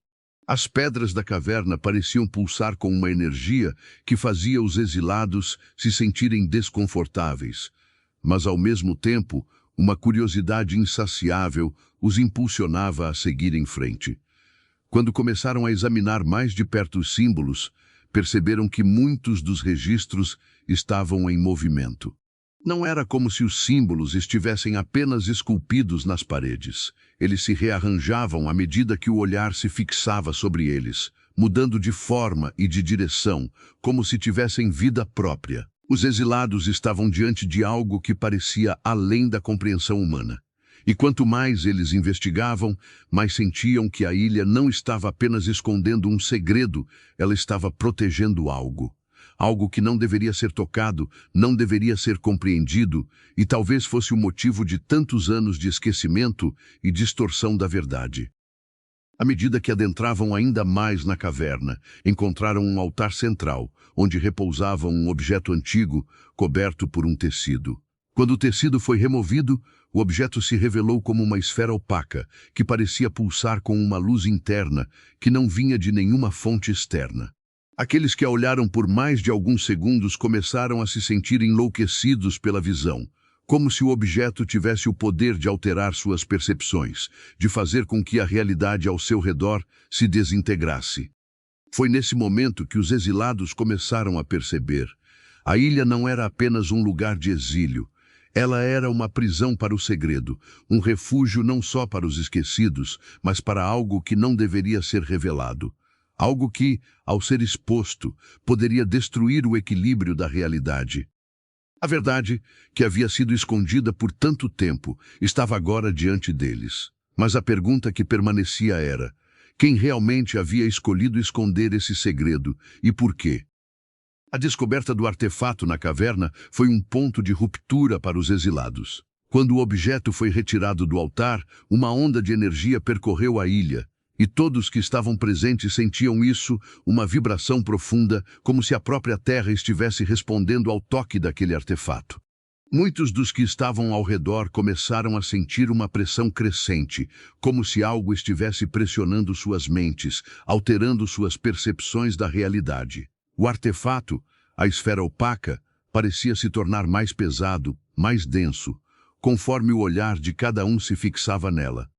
[SPEAKER 1] As pedras da caverna pareciam pulsar com uma energia que fazia os exilados se sentirem desconfortáveis, mas ao mesmo tempo, uma curiosidade insaciável os impulsionava a seguir em frente. Quando começaram a examinar mais de perto os símbolos, perceberam que muitos dos registros estavam em movimento. Não era como se os símbolos estivessem apenas esculpidos nas paredes. Eles se rearranjavam à medida que o olhar se fixava sobre eles, mudando de forma e de direção, como se tivessem vida própria. Os exilados estavam diante de algo que parecia além da compreensão humana. E quanto mais eles investigavam, mais sentiam que a ilha não estava apenas escondendo um segredo, ela estava protegendo algo. Algo que não deveria ser tocado, não deveria ser compreendido, e talvez fosse o motivo de tantos anos de esquecimento e distorção da verdade. À medida que adentravam ainda mais na caverna, encontraram um altar central, onde repousava um objeto antigo, coberto por um tecido. Quando o tecido foi removido, o objeto se revelou como uma esfera opaca, que parecia pulsar com uma luz interna, que não vinha de nenhuma fonte externa. Aqueles que a olharam por mais de alguns segundos começaram a se sentir enlouquecidos pela visão, como se o objeto tivesse o poder de alterar suas percepções, de fazer com que a realidade ao seu redor se desintegrasse. Foi nesse momento que os exilados começaram a perceber. A ilha não era apenas um lugar de exílio. Ela era uma prisão para o segredo, um refúgio não só para os esquecidos, mas para algo que não deveria ser revelado. Algo que, ao ser exposto, poderia destruir o equilíbrio da realidade. A verdade, que havia sido escondida por tanto tempo, estava agora diante deles. Mas a pergunta que permanecia era: quem realmente havia escolhido esconder esse segredo e por quê? A descoberta do artefato na caverna foi um ponto de ruptura para os exilados. Quando o objeto foi retirado do altar, uma onda de energia percorreu a ilha, e todos que estavam presentes sentiam isso, uma vibração profunda, como se a própria terra estivesse respondendo ao toque daquele artefato. Muitos dos que estavam ao redor começaram a sentir uma pressão crescente, como se algo estivesse pressionando suas mentes, alterando suas percepções da realidade. O artefato, a esfera opaca, parecia se tornar mais pesado, mais denso, conforme o olhar de cada um se fixava nela.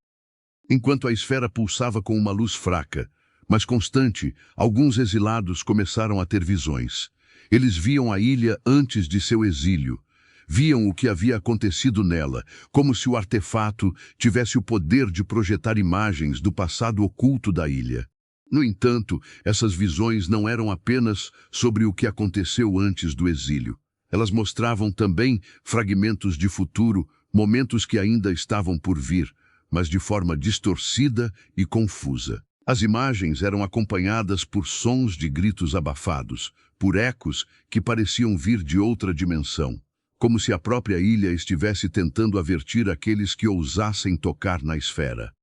[SPEAKER 1] Enquanto a esfera pulsava com uma luz fraca, mas constante, alguns exilados começaram a ter visões. Eles viam a ilha antes de seu exílio. Viam o que havia acontecido nela, como se o artefato tivesse o poder de projetar imagens do passado oculto da ilha. No entanto, essas visões não eram apenas sobre o que aconteceu antes do exílio. Elas mostravam também fragmentos de futuro, momentos que ainda estavam por vir, mas de forma distorcida e confusa. As imagens eram acompanhadas por sons de gritos abafados, por ecos que pareciam vir de outra dimensão, como se a própria ilha estivesse tentando avertir aqueles que ousassem tocar na esfera.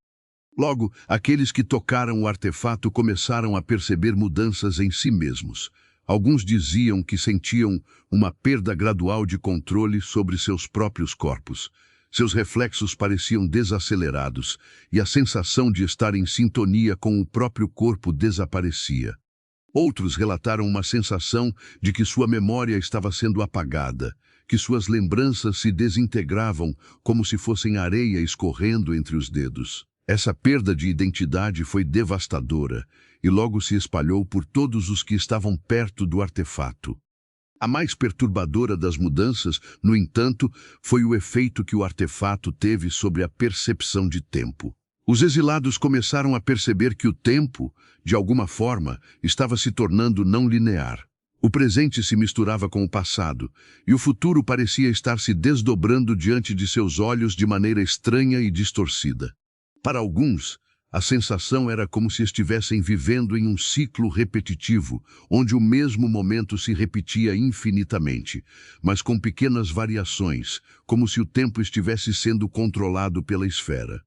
[SPEAKER 1] Logo, aqueles que tocaram o artefato começaram a perceber mudanças em si mesmos. Alguns diziam que sentiam uma perda gradual de controle sobre seus próprios corpos. Seus reflexos pareciam desacelerados e a sensação de estar em sintonia com o próprio corpo desaparecia. Outros relataram uma sensação de que sua memória estava sendo apagada, que suas lembranças se desintegravam como se fossem areia escorrendo entre os dedos. Essa perda de identidade foi devastadora e logo se espalhou por todos os que estavam perto do artefato. A mais perturbadora das mudanças, no entanto, foi o efeito que o artefato teve sobre a percepção de tempo. Os exilados começaram a perceber que o tempo, de alguma forma, estava se tornando não linear. O presente se misturava com o passado, e o futuro parecia estar se desdobrando diante de seus olhos de maneira estranha e distorcida. Para alguns, a sensação era como se estivessem vivendo em um ciclo repetitivo, onde o mesmo momento se repetia infinitamente, mas com pequenas variações, como se o tempo estivesse sendo controlado pela esfera.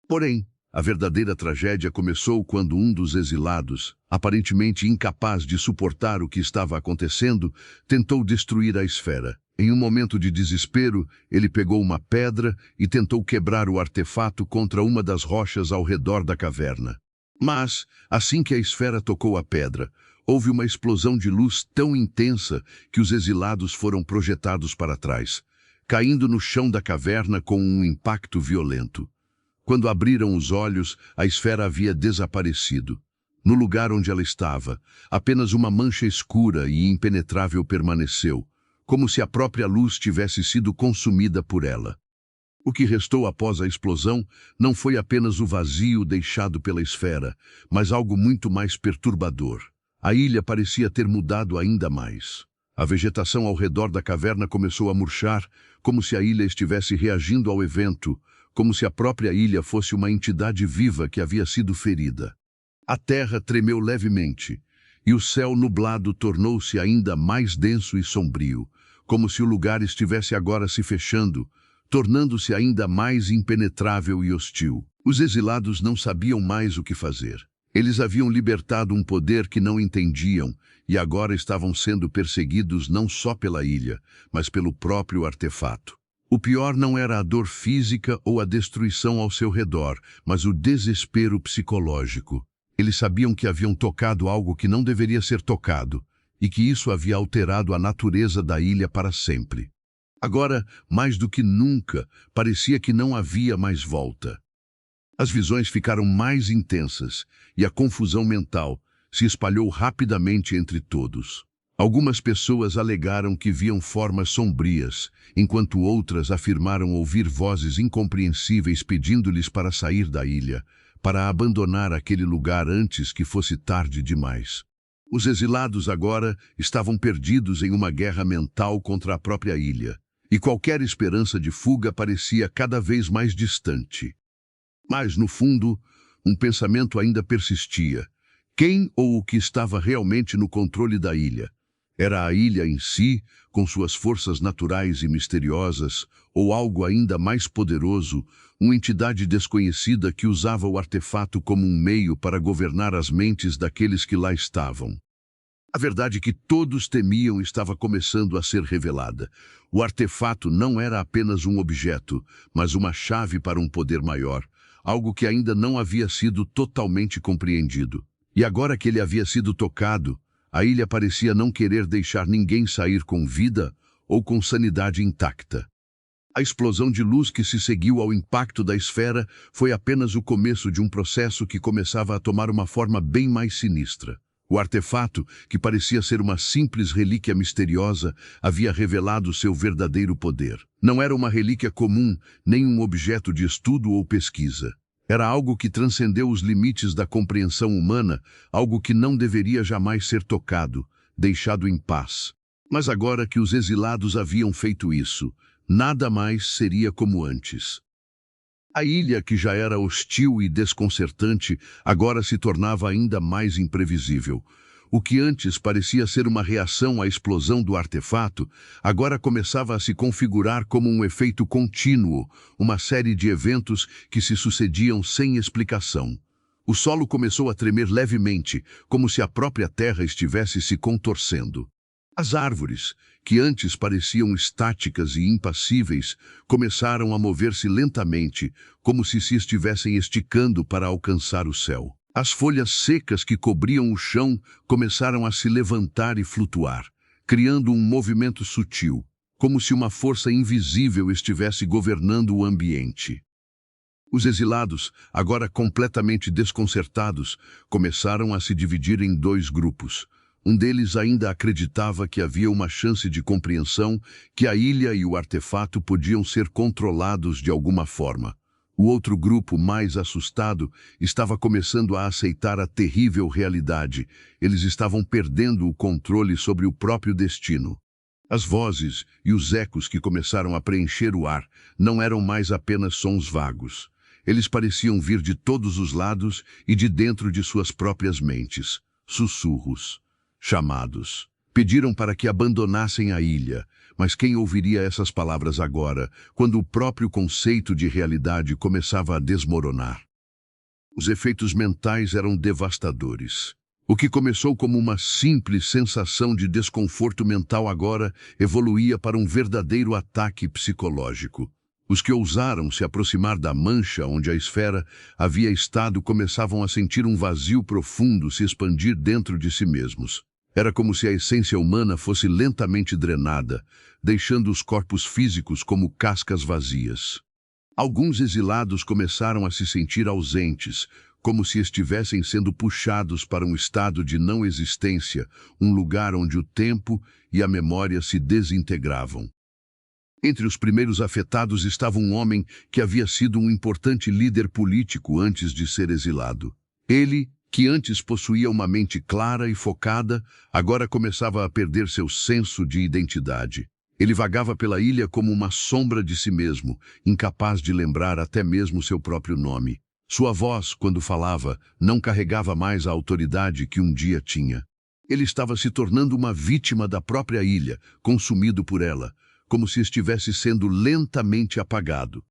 [SPEAKER 1] Porém, a verdadeira tragédia começou quando um dos exilados, aparentemente incapaz de suportar o que estava acontecendo, tentou destruir a esfera. Em um momento de desespero, ele pegou uma pedra e tentou quebrar o artefato contra uma das rochas ao redor da caverna. Mas, assim que a esfera tocou a pedra, houve uma explosão de luz tão intensa que os exilados foram projetados para trás, caindo no chão da caverna com um impacto violento. Quando abriram os olhos, a esfera havia desaparecido. No lugar onde ela estava, apenas uma mancha escura e impenetrável permaneceu, como se a própria luz tivesse sido consumida por ela. O que restou após a explosão não foi apenas o vazio deixado pela esfera, mas algo muito mais perturbador. A ilha parecia ter mudado ainda mais. A vegetação ao redor da caverna começou a murchar, como se a ilha estivesse reagindo ao evento, como se a própria ilha fosse uma entidade viva que havia sido ferida. A terra tremeu levemente, e o céu nublado tornou-se ainda mais denso e sombrio, como se o lugar estivesse agora se fechando, tornando-se ainda mais impenetrável e hostil. Os exilados não sabiam mais o que fazer. Eles haviam libertado um poder que não entendiam e agora estavam sendo perseguidos não só pela ilha, mas pelo próprio artefato. O pior não era a dor física ou a destruição ao seu redor, mas o desespero psicológico. Eles sabiam que haviam tocado algo que não deveria ser tocado, e que isso havia alterado a natureza da ilha para sempre. Agora, mais do que nunca, parecia que não havia mais volta. As visões ficaram mais intensas, e a confusão mental se espalhou rapidamente entre todos. Algumas pessoas alegaram que viam formas sombrias, enquanto outras afirmaram ouvir vozes incompreensíveis pedindo-lhes para sair da ilha, para abandonar aquele lugar antes que fosse tarde demais. Os exilados agora estavam perdidos em uma guerra mental contra a própria ilha, e qualquer esperança de fuga parecia cada vez mais distante. Mas, no fundo, um pensamento ainda persistia. Quem ou o que estava realmente no controle da ilha? Era a ilha em si, com suas forças naturais e misteriosas, ou algo ainda mais poderoso, uma entidade desconhecida que usava o artefato como um meio para governar as mentes daqueles que lá estavam? A verdade que todos temiam estava começando a ser revelada. O artefato não era apenas um objeto, mas uma chave para um poder maior, algo que ainda não havia sido totalmente compreendido. E agora que ele havia sido tocado, a ilha parecia não querer deixar ninguém sair com vida ou com sanidade intacta. A explosão de luz que se seguiu ao impacto da esfera foi apenas o começo de um processo que começava a tomar uma forma bem mais sinistra. O artefato, que parecia ser uma simples relíquia misteriosa, havia revelado seu verdadeiro poder. Não era uma relíquia comum, nem um objeto de estudo ou pesquisa. Era algo que transcendeu os limites da compreensão humana, algo que não deveria jamais ser tocado, deixado em paz. Mas agora que os exilados haviam feito isso, nada mais seria como antes. A ilha, que já era hostil e desconcertante, agora se tornava ainda mais imprevisível. O que antes parecia ser uma reação à explosão do artefato, agora começava a se configurar como um efeito contínuo, uma série de eventos que se sucediam sem explicação. O solo começou a tremer levemente, como se a própria terra estivesse se contorcendo. As árvores, que antes pareciam estáticas e impassíveis, começaram a mover-se lentamente, como se estivessem esticando para alcançar o céu. As folhas secas que cobriam o chão começaram a se levantar e flutuar, criando um movimento sutil, como se uma força invisível estivesse governando o ambiente. Os exilados, agora completamente desconcertados, começaram a se dividir em dois grupos. Um deles ainda acreditava que havia uma chance de compreensão, que a ilha e o artefato podiam ser controlados de alguma forma. O outro grupo, mais assustado, estava começando a aceitar a terrível realidade. Eles estavam perdendo o controle sobre o próprio destino. As vozes e os ecos que começaram a preencher o ar não eram mais apenas sons vagos. Eles pareciam vir de todos os lados e de dentro de suas próprias mentes. Sussurros, chamados. Pediram para que abandonassem a ilha, mas quem ouviria essas palavras agora, quando o próprio conceito de realidade começava a desmoronar? Os efeitos mentais eram devastadores. O que começou como uma simples sensação de desconforto mental agora evoluía para um verdadeiro ataque psicológico. Os que ousaram se aproximar da mancha onde a esfera havia estado começavam a sentir um vazio profundo se expandir dentro de si mesmos. Era como se a essência humana fosse lentamente drenada, deixando os corpos físicos como cascas vazias. Alguns exilados começaram a se sentir ausentes, como se estivessem sendo puxados para um estado de não existência, um lugar onde o tempo e a memória se desintegravam. Entre os primeiros afetados estava um homem que havia sido um importante líder político antes de ser exilado. Ele, que antes possuía uma mente clara e focada, agora começava a perder seu senso de identidade. Ele vagava pela ilha como uma sombra de si mesmo, incapaz de lembrar até mesmo seu próprio nome. Sua voz, quando falava, não carregava mais a autoridade que um dia tinha. Ele estava se tornando uma vítima da própria ilha, consumido por ela, como se estivesse sendo lentamente apagado.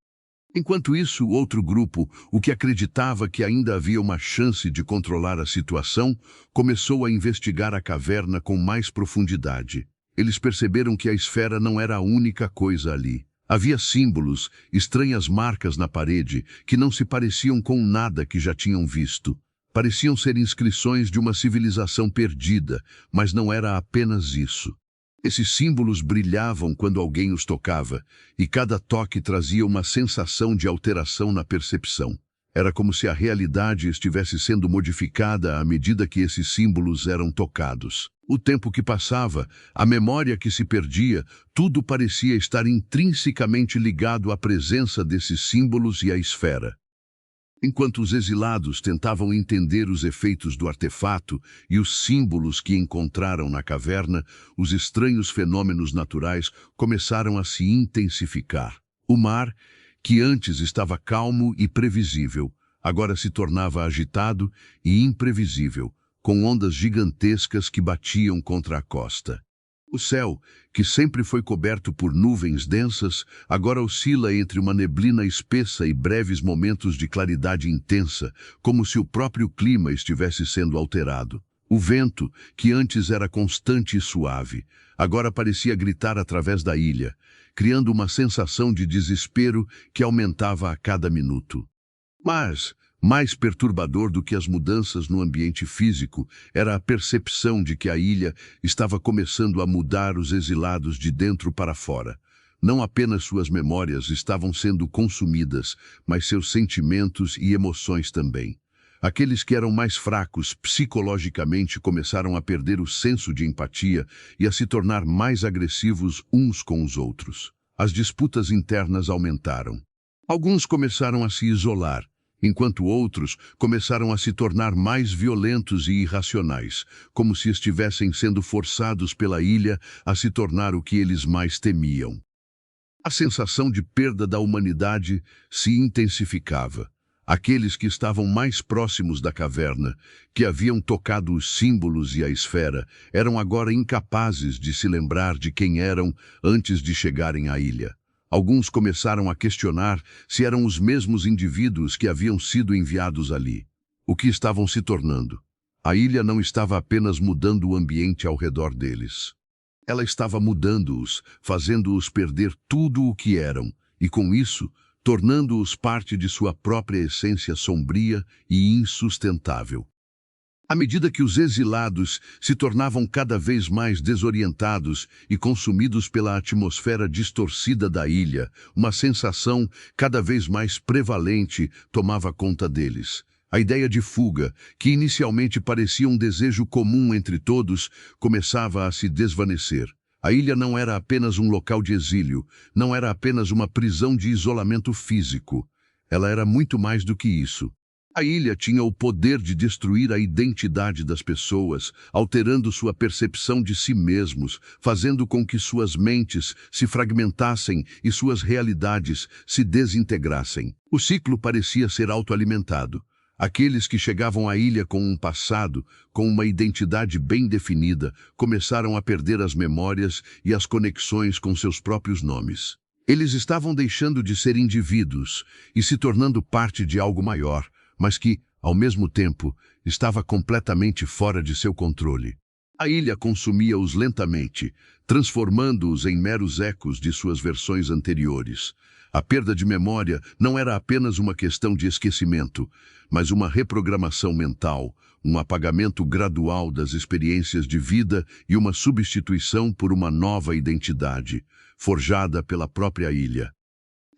[SPEAKER 1] Enquanto isso, o outro grupo, o que acreditava que ainda havia uma chance de controlar a situação, começou a investigar a caverna com mais profundidade. Eles perceberam que a esfera não era a única coisa ali. Havia símbolos, estranhas marcas na parede, que não se pareciam com nada que já tinham visto. Pareciam ser inscrições de uma civilização perdida, mas não era apenas isso. Esses símbolos brilhavam quando alguém os tocava, e cada toque trazia uma sensação de alteração na percepção. Era como se a realidade estivesse sendo modificada à medida que esses símbolos eram tocados. O tempo que passava, a memória que se perdia, tudo parecia estar intrinsecamente ligado à presença desses símbolos e à esfera. Enquanto os exilados tentavam entender os efeitos do artefato e os símbolos que encontraram na caverna, os estranhos fenômenos naturais começaram a se intensificar. O mar, que antes estava calmo e previsível, agora se tornava agitado e imprevisível, com ondas gigantescas que batiam contra a costa. O céu, que sempre foi coberto por nuvens densas, agora oscila entre uma neblina espessa e breves momentos de claridade intensa, como se o próprio clima estivesse sendo alterado. O vento, que antes era constante e suave, agora parecia gritar através da ilha, criando uma sensação de desespero que aumentava a cada minuto. Mas, mais perturbador do que as mudanças no ambiente físico, era a percepção de que a ilha estava começando a mudar os exilados de dentro para fora. Não apenas suas memórias estavam sendo consumidas, mas seus sentimentos e emoções também. Aqueles que eram mais fracos psicologicamente começaram a perder o senso de empatia e a se tornar mais agressivos uns com os outros. As disputas internas aumentaram. Alguns começaram a se isolar, enquanto outros começaram a se tornar mais violentos e irracionais, como se estivessem sendo forçados pela ilha a se tornar o que eles mais temiam. A sensação de perda da humanidade se intensificava. Aqueles que estavam mais próximos da caverna, que haviam tocado os símbolos e a esfera, eram agora incapazes de se lembrar de quem eram antes de chegarem à ilha. Alguns começaram a questionar se eram os mesmos indivíduos que haviam sido enviados ali. O que estavam se tornando? A ilha não estava apenas mudando o ambiente ao redor deles. Ela estava mudando-os, fazendo-os perder tudo o que eram, e com isso, tornando-os parte de sua própria essência sombria e insustentável. À medida que os exilados se tornavam cada vez mais desorientados e consumidos pela atmosfera distorcida da ilha, uma sensação cada vez mais prevalente tomava conta deles. A ideia de fuga, que inicialmente parecia um desejo comum entre todos, começava a se desvanecer. A ilha não era apenas um local de exílio, não era apenas uma prisão de isolamento físico. Ela era muito mais do que isso. A ilha tinha o poder de destruir a identidade das pessoas, alterando sua percepção de si mesmos, fazendo com que suas mentes se fragmentassem e suas realidades se desintegrassem. O ciclo parecia ser autoalimentado. Aqueles que chegavam à ilha com um passado, com uma identidade bem definida, começaram a perder as memórias e as conexões com seus próprios nomes. Eles estavam deixando de ser indivíduos e se tornando parte de algo maior, mas que, ao mesmo tempo, estava completamente fora de seu controle. A ilha consumia-os lentamente, transformando-os em meros ecos de suas versões anteriores. A perda de memória não era apenas uma questão de esquecimento, mas uma reprogramação mental, um apagamento gradual das experiências de vida e uma substituição por uma nova identidade, forjada pela própria ilha.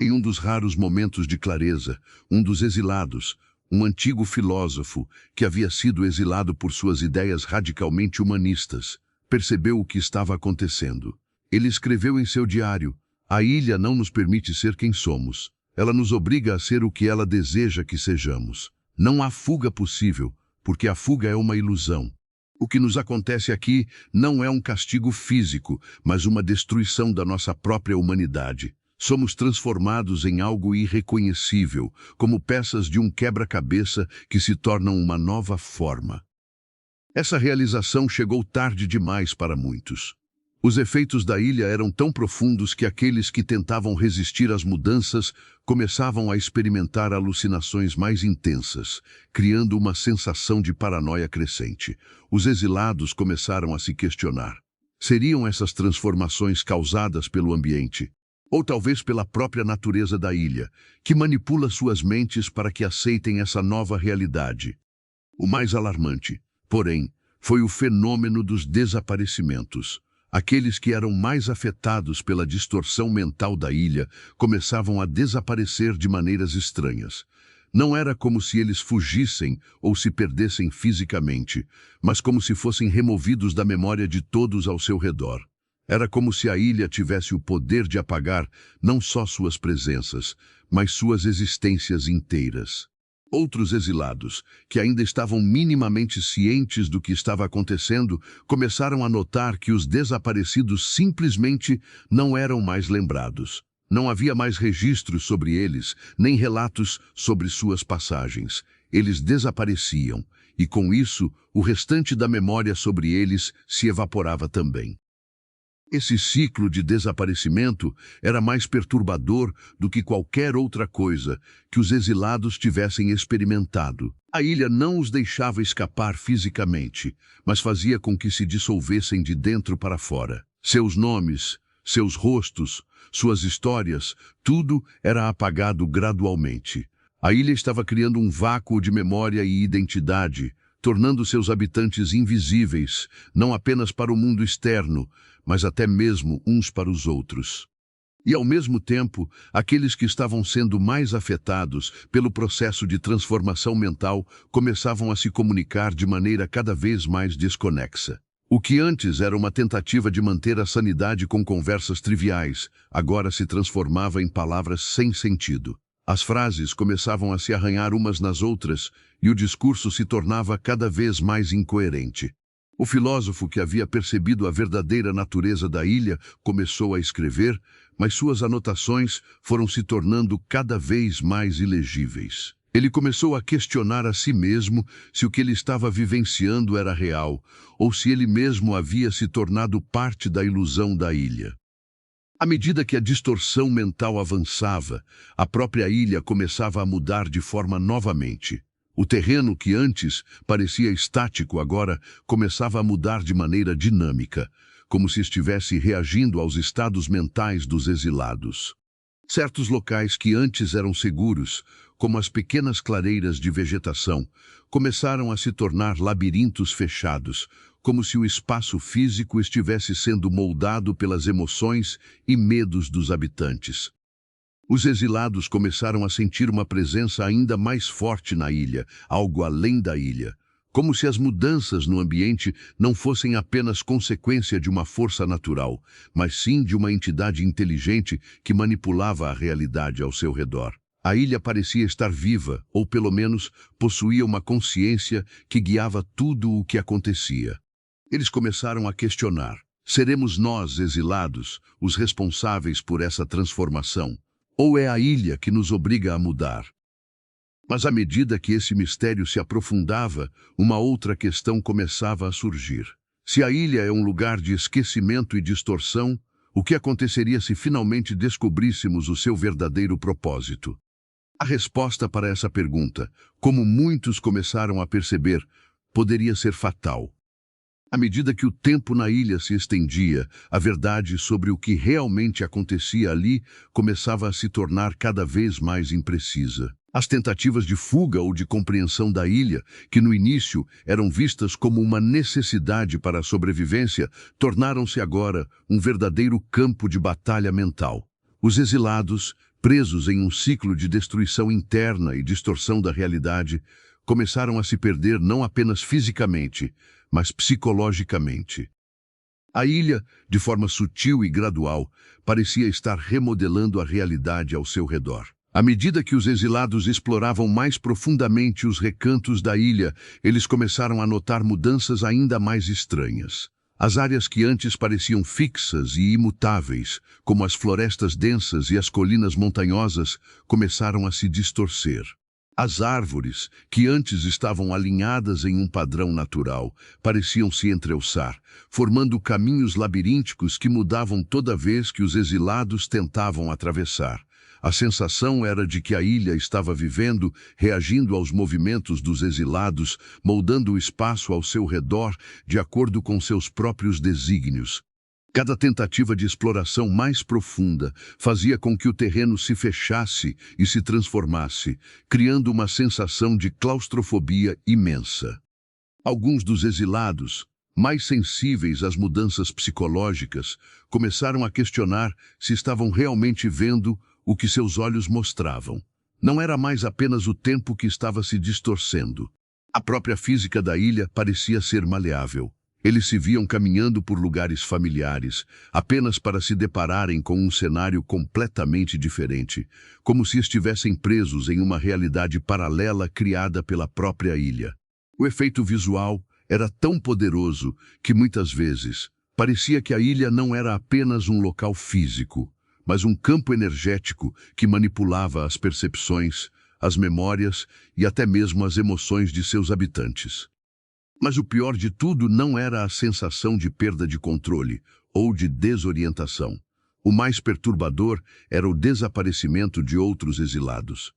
[SPEAKER 1] Em um dos raros momentos de clareza, um dos exilados, um antigo filósofo que havia sido exilado por suas ideias radicalmente humanistas, percebeu o que estava acontecendo. Ele escreveu em seu diário: "A ilha não nos permite ser quem somos. Ela nos obriga a ser o que ela deseja que sejamos. Não há fuga possível, porque a fuga é uma ilusão. O que nos acontece aqui não é um castigo físico, mas uma destruição da nossa própria humanidade. Somos transformados em algo irreconhecível, como peças de um quebra-cabeça que se tornam uma nova forma." Essa realização chegou tarde demais para muitos. Os efeitos da ilha eram tão profundos que aqueles que tentavam resistir às mudanças começavam a experimentar alucinações mais intensas, criando uma sensação de paranoia crescente. Os exilados começaram a se questionar: seriam essas transformações causadas pelo ambiente? Ou talvez pela própria natureza da ilha, que manipula suas mentes para que aceitem essa nova realidade? O mais alarmante, porém, foi o fenômeno dos desaparecimentos. Aqueles que eram mais afetados pela distorção mental da ilha começavam a desaparecer de maneiras estranhas. Não era como se eles fugissem ou se perdessem fisicamente, mas como se fossem removidos da memória de todos ao seu redor. Era como se a ilha tivesse o poder de apagar não só suas presenças, mas suas existências inteiras. Outros exilados, que ainda estavam minimamente cientes do que estava acontecendo, começaram a notar que os desaparecidos simplesmente não eram mais lembrados. Não havia mais registros sobre eles, nem relatos sobre suas passagens. Eles desapareciam, e com isso, o restante da memória sobre eles se evaporava também. Esse ciclo de desaparecimento era mais perturbador do que qualquer outra coisa que os exilados tivessem experimentado. A ilha não os deixava escapar fisicamente, mas fazia com que se dissolvessem de dentro para fora. Seus nomes, seus rostos, suas histórias, tudo era apagado gradualmente. A ilha estava criando um vácuo de memória e identidade, tornando seus habitantes invisíveis, não apenas para o mundo externo, mas até mesmo uns para os outros. E, ao mesmo tempo, aqueles que estavam sendo mais afetados pelo processo de transformação mental começavam a se comunicar de maneira cada vez mais desconexa. O que antes era uma tentativa de manter a sanidade com conversas triviais, agora se transformava em palavras sem sentido. As frases começavam a se arranhar umas nas outras e o discurso se tornava cada vez mais incoerente. O filósofo que havia percebido a verdadeira natureza da ilha começou a escrever, mas suas anotações foram se tornando cada vez mais ilegíveis. Ele começou a questionar a si mesmo se o que ele estava vivenciando era real, ou se ele mesmo havia se tornado parte da ilusão da ilha. À medida que a distorção mental avançava, a própria ilha começava a mudar de forma novamente. O terreno que antes parecia estático agora começava a mudar de maneira dinâmica, como se estivesse reagindo aos estados mentais dos exilados. Certos locais que antes eram seguros, como as pequenas clareiras de vegetação, começaram a se tornar labirintos fechados, como se o espaço físico estivesse sendo moldado pelas emoções e medos dos habitantes. Os exilados começaram a sentir uma presença ainda mais forte na ilha, algo além da ilha, como se as mudanças no ambiente não fossem apenas consequência de uma força natural, mas sim de uma entidade inteligente que manipulava a realidade ao seu redor. A ilha parecia estar viva, ou pelo menos possuía uma consciência que guiava tudo o que acontecia. Eles começaram a questionar: seremos nós, exilados, os responsáveis por essa transformação? Ou é a ilha que nos obriga a mudar? Mas à medida que esse mistério se aprofundava, uma outra questão começava a surgir. Se a ilha é um lugar de esquecimento e distorção, o que aconteceria se finalmente descobríssemos o seu verdadeiro propósito? A resposta para essa pergunta, como muitos começaram a perceber, poderia ser fatal. À medida que o tempo na ilha se estendia, a verdade sobre o que realmente acontecia ali começava a se tornar cada vez mais imprecisa. As tentativas de fuga ou de compreensão da ilha, que no início eram vistas como uma necessidade para a sobrevivência, tornaram-se agora um verdadeiro campo de batalha mental. Os exilados, presos em um ciclo de destruição interna e distorção da realidade, começaram a se perder não apenas fisicamente, mas psicologicamente. A ilha, de forma sutil e gradual, parecia estar remodelando a realidade ao seu redor. À medida que os exilados exploravam mais profundamente os recantos da ilha, eles começaram a notar mudanças ainda mais estranhas. As áreas que antes pareciam fixas e imutáveis, como as florestas densas e as colinas montanhosas, começaram a se distorcer. As árvores, que antes estavam alinhadas em um padrão natural, pareciam se entrelaçar, formando caminhos labirínticos que mudavam toda vez que os exilados tentavam atravessar. A sensação era de que a ilha estava vivendo, reagindo aos movimentos dos exilados, moldando o espaço ao seu redor de acordo com seus próprios desígnios. Cada tentativa de exploração mais profunda fazia com que o terreno se fechasse e se transformasse, criando uma sensação de claustrofobia imensa. Alguns dos exilados, mais sensíveis às mudanças psicológicas, começaram a questionar se estavam realmente vendo o que seus olhos mostravam. Não era mais apenas o tempo que estava se distorcendo. A própria física da ilha parecia ser maleável. Eles se viam caminhando por lugares familiares, apenas para se depararem com um cenário completamente diferente, como se estivessem presos em uma realidade paralela criada pela própria ilha. O efeito visual era tão poderoso que muitas vezes parecia que a ilha não era apenas um local físico, mas um campo energético que manipulava as percepções, as memórias e até mesmo as emoções de seus habitantes. Mas o pior de tudo não era a sensação de perda de controle ou de desorientação. O mais perturbador era o desaparecimento de outros exilados.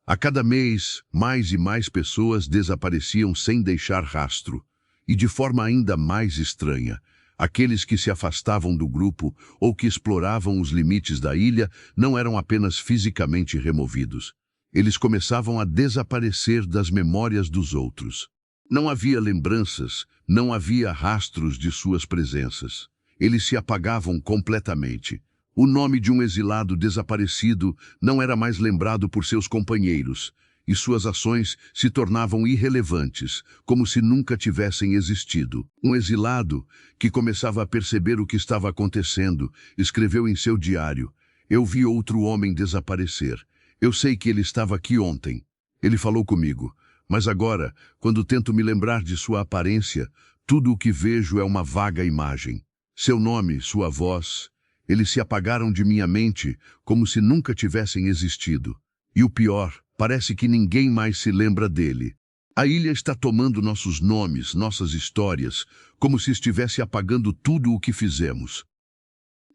[SPEAKER 1] A cada mês, mais e mais pessoas desapareciam sem deixar rastro, e de forma ainda mais estranha. Aqueles que se afastavam do grupo ou que exploravam os limites da ilha não eram apenas fisicamente removidos. Eles começavam a desaparecer das memórias dos outros. Não havia lembranças, não havia rastros de suas presenças. Eles se apagavam completamente. O nome de um exilado desaparecido não era mais lembrado por seus companheiros, e suas ações se tornavam irrelevantes, como se nunca tivessem existido. Um exilado, que começava a perceber o que estava acontecendo, escreveu em seu diário: "Eu vi outro homem desaparecer. Eu sei que ele estava aqui ontem. Ele falou comigo. Mas agora, quando tento me lembrar de sua aparência, tudo o que vejo é uma vaga imagem. Seu nome, sua voz, eles se apagaram de minha mente como se nunca tivessem existido. E o pior, parece que ninguém mais se lembra dele. A ilha está tomando nossos nomes, nossas histórias, como se estivesse apagando tudo o que fizemos."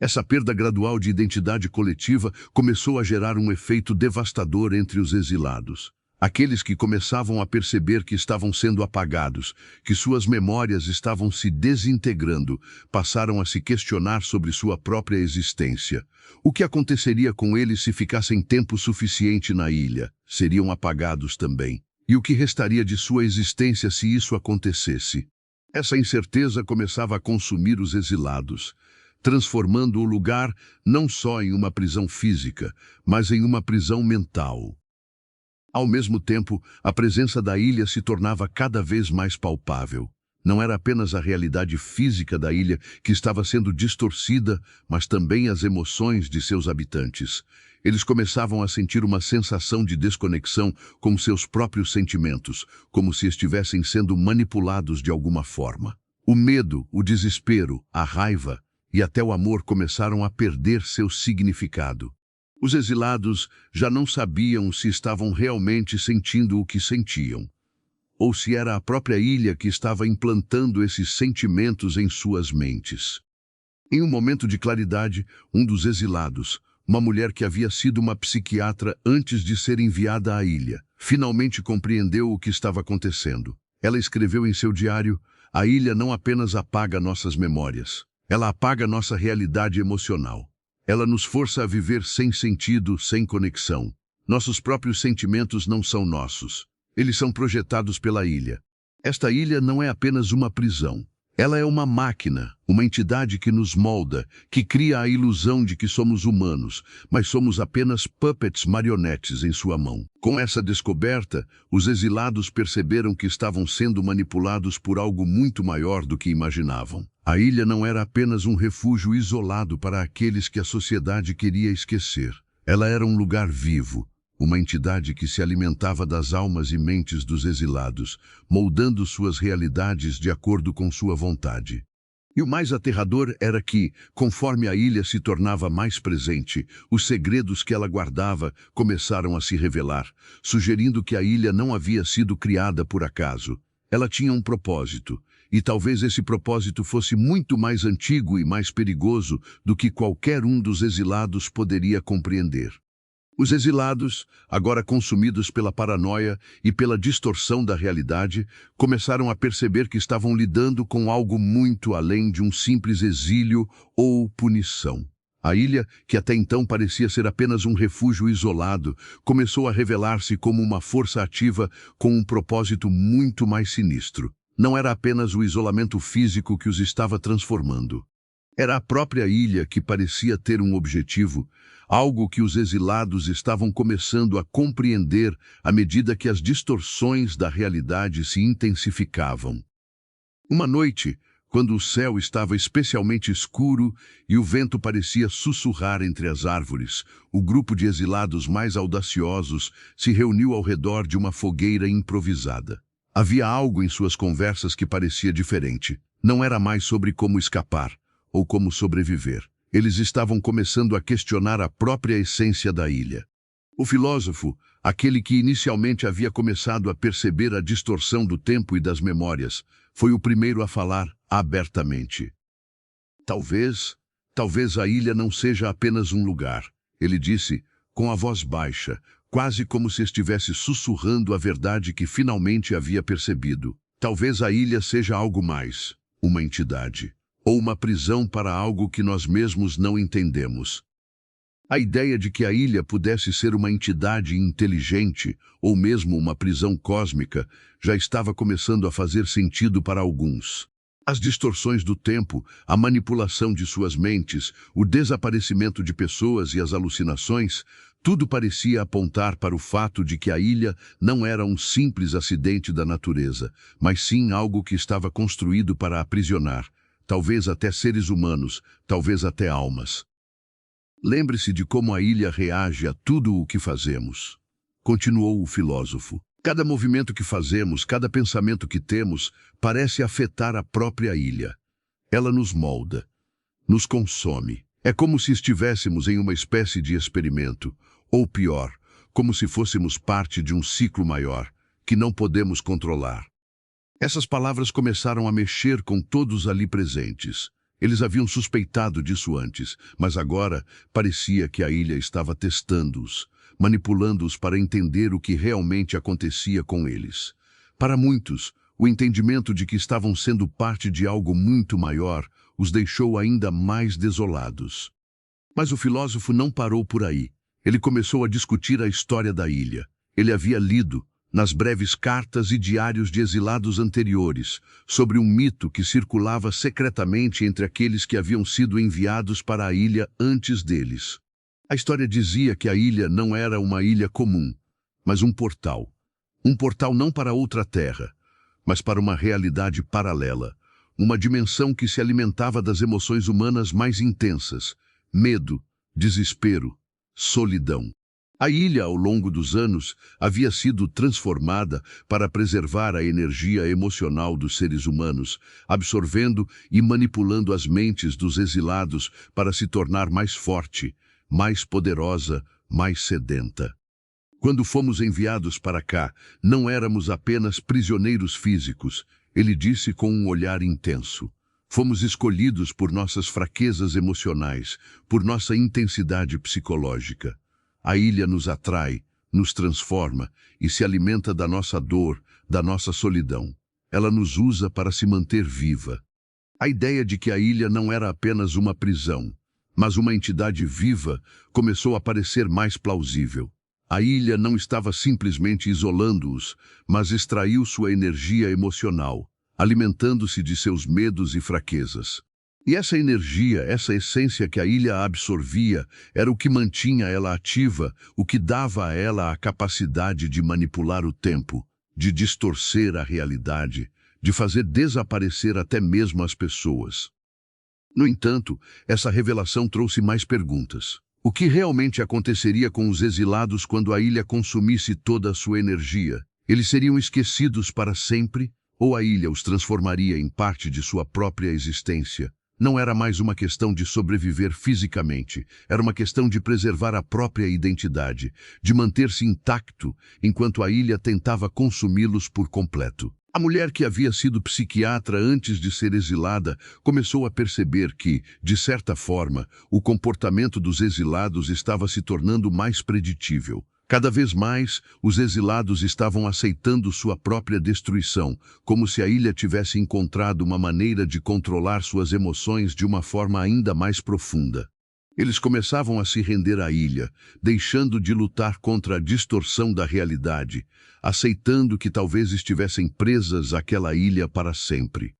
[SPEAKER 1] Essa perda gradual de identidade coletiva começou a gerar um efeito devastador entre os exilados. Aqueles que começavam a perceber que estavam sendo apagados, que suas memórias estavam se desintegrando, passaram a se questionar sobre sua própria existência. O que aconteceria com eles se ficassem tempo suficiente na ilha? Seriam apagados também. E o que restaria de sua existência se isso acontecesse? Essa incerteza começava a consumir os exilados, transformando o lugar não só em uma prisão física, mas em uma prisão mental. Ao mesmo tempo, a presença da ilha se tornava cada vez mais palpável. Não era apenas a realidade física da ilha que estava sendo distorcida, mas também as emoções de seus habitantes. Eles começavam a sentir uma sensação de desconexão com seus próprios sentimentos, como se estivessem sendo manipulados de alguma forma. O medo, o desespero, a raiva e até o amor começaram a perder seu significado. Os exilados já não sabiam se estavam realmente sentindo o que sentiam, ou se era a própria ilha que estava implantando esses sentimentos em suas mentes. Em um momento de claridade, um dos exilados, uma mulher que havia sido uma psiquiatra antes de ser enviada à ilha, finalmente compreendeu o que estava acontecendo. Ela escreveu em seu diário: "A ilha não apenas apaga nossas memórias, ela apaga nossa realidade emocional. Ela nos força a viver sem sentido, sem conexão. Nossos próprios sentimentos não são nossos. Eles são projetados pela ilha. Esta ilha não é apenas uma prisão. Ela é uma máquina, uma entidade que nos molda, que cria a ilusão de que somos humanos, mas somos apenas puppets, marionetes em sua mão." Com essa descoberta, os exilados perceberam que estavam sendo manipulados por algo muito maior do que imaginavam. A ilha não era apenas um refúgio isolado para aqueles que a sociedade queria esquecer. Ela era um lugar vivo, uma entidade que se alimentava das almas e mentes dos exilados, moldando suas realidades de acordo com sua vontade. E o mais aterrador era que, conforme a ilha se tornava mais presente, os segredos que ela guardava começaram a se revelar, sugerindo que a ilha não havia sido criada por acaso. Ela tinha um propósito, e talvez esse propósito fosse muito mais antigo e mais perigoso do que qualquer um dos exilados poderia compreender. Os exilados, agora consumidos pela paranoia e pela distorção da realidade, começaram a perceber que estavam lidando com algo muito além de um simples exílio ou punição. A ilha, que até então parecia ser apenas um refúgio isolado, começou a revelar-se como uma força ativa com um propósito muito mais sinistro. Não era apenas o isolamento físico que os estava transformando. Era a própria ilha que parecia ter um objetivo, algo que os exilados estavam começando a compreender à medida que as distorções da realidade se intensificavam. Uma noite, quando o céu estava especialmente escuro e o vento parecia sussurrar entre as árvores, o grupo de exilados mais audaciosos se reuniu ao redor de uma fogueira improvisada. Havia algo em suas conversas que parecia diferente. Não era mais sobre como escapar ou como sobreviver. Eles estavam começando a questionar a própria essência da ilha. O filósofo, aquele que inicialmente havia começado a perceber a distorção do tempo e das memórias, foi o primeiro a falar abertamente. Talvez a ilha não seja apenas um lugar, ele disse, com a voz baixa, quase como se estivesse sussurrando a verdade que finalmente havia percebido. Talvez a ilha seja algo mais, uma entidade, ou uma prisão para algo que nós mesmos não entendemos. A ideia de que a ilha pudesse ser uma entidade inteligente ou mesmo uma prisão cósmica já estava começando a fazer sentido para alguns. As distorções do tempo, a manipulação de suas mentes, o desaparecimento de pessoas e as alucinações, tudo parecia apontar para o fato de que a ilha não era um simples acidente da natureza, mas sim algo que estava construído para aprisionar, talvez até seres humanos, talvez até almas. Lembre-se de como a ilha reage a tudo o que fazemos, continuou o filósofo. Cada movimento que fazemos, cada pensamento que temos, parece afetar a própria ilha. Ela nos molda, nos consome. É como se estivéssemos em uma espécie de experimento, ou pior, como se fôssemos parte de um ciclo maior, que não podemos controlar. Essas palavras começaram a mexer com todos ali presentes. Eles haviam suspeitado disso antes, mas agora parecia que a ilha estava testando-os, manipulando-os para entender o que realmente acontecia com eles. Para muitos, o entendimento de que estavam sendo parte de algo muito maior os deixou ainda mais desolados. Mas o filósofo não parou por aí. Ele começou a discutir a história da ilha. Ele havia lido, nas breves cartas e diários de exilados anteriores, sobre um mito que circulava secretamente entre aqueles que haviam sido enviados para a ilha antes deles. A história dizia que a ilha não era uma ilha comum, mas um portal. Um portal não para outra terra, mas para uma realidade paralela, uma dimensão que se alimentava das emoções humanas mais intensas: medo, desespero, solidão. A ilha, ao longo dos anos, havia sido transformada para preservar a energia emocional dos seres humanos, absorvendo e manipulando as mentes dos exilados para se tornar mais forte, mais poderosa, mais sedenta. Quando fomos enviados para cá, não éramos apenas prisioneiros físicos, ele disse com um olhar intenso. Fomos escolhidos por nossas fraquezas emocionais, por nossa intensidade psicológica. A ilha nos atrai, nos transforma e se alimenta da nossa dor, da nossa solidão. Ela nos usa para se manter viva. A ideia de que a ilha não era apenas uma prisão, mas uma entidade viva, começou a parecer mais plausível. A ilha não estava simplesmente isolando-os, mas extraiu sua energia emocional, alimentando-se de seus medos e fraquezas. E essa energia, essa essência que a ilha absorvia, era o que mantinha ela ativa, o que dava a ela a capacidade de manipular o tempo, de distorcer a realidade, de fazer desaparecer até mesmo as pessoas. No entanto, essa revelação trouxe mais perguntas. O que realmente aconteceria com os exilados quando a ilha consumisse toda a sua energia? Eles seriam esquecidos para sempre? Ou a ilha os transformaria em parte de sua própria existência? Não era mais uma questão de sobreviver fisicamente, era uma questão de preservar a própria identidade, de manter-se intacto enquanto a ilha tentava consumi-los por completo. A mulher que havia sido psiquiatra antes de ser exilada começou a perceber que, de certa forma, o comportamento dos exilados estava se tornando mais preditível. Cada vez mais, os exilados estavam aceitando sua própria destruição, como se a ilha tivesse encontrado uma maneira de controlar suas emoções de uma forma ainda mais profunda. Eles começavam a se render à ilha, deixando de lutar contra a distorção da realidade, aceitando que talvez estivessem presas àquela ilha para sempre.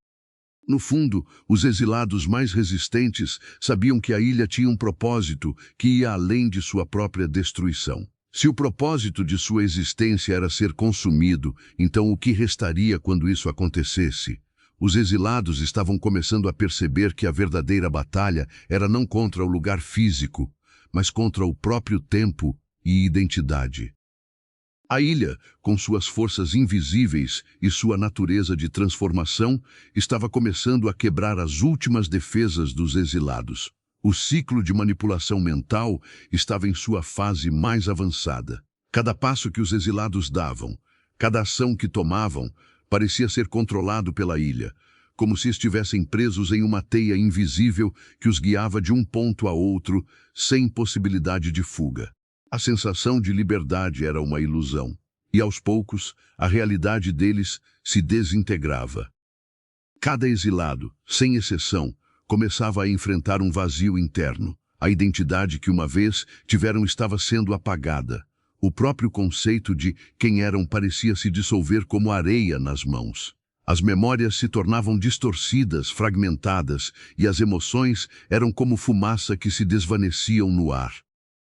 [SPEAKER 1] No fundo, os exilados mais resistentes sabiam que a ilha tinha um propósito que ia além de sua própria destruição. Se o propósito de sua existência era ser consumido, então o que restaria quando isso acontecesse? Os exilados estavam começando a perceber que a verdadeira batalha era não contra o lugar físico, mas contra o próprio tempo e identidade. A ilha, com suas forças invisíveis e sua natureza de transformação, estava começando a quebrar as últimas defesas dos exilados. O ciclo de manipulação mental estava em sua fase mais avançada. Cada passo que os exilados davam, cada ação que tomavam, parecia ser controlado pela ilha, como se estivessem presos em uma teia invisível que os guiava de um ponto a outro, sem possibilidade de fuga. A sensação de liberdade era uma ilusão, e aos poucos, a realidade deles se desintegrava. Cada exilado, sem exceção, começava a enfrentar um vazio interno. A identidade que uma vez tiveram estava sendo apagada. O próprio conceito de quem eram parecia se dissolver como areia nas mãos. As memórias se tornavam distorcidas, fragmentadas, e as emoções eram como fumaça que se desvaneciam no ar.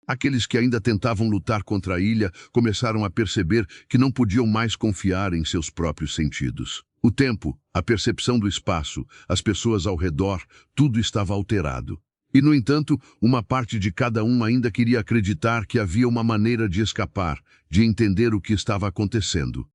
[SPEAKER 1] Aqueles que ainda tentavam lutar contra a ilha começaram a perceber que não podiam mais confiar em seus próprios sentidos. O tempo, a percepção do espaço, as pessoas ao redor, tudo estava alterado. E, no entanto, uma parte de cada um ainda queria acreditar que havia uma maneira de escapar, de entender o que estava acontecendo.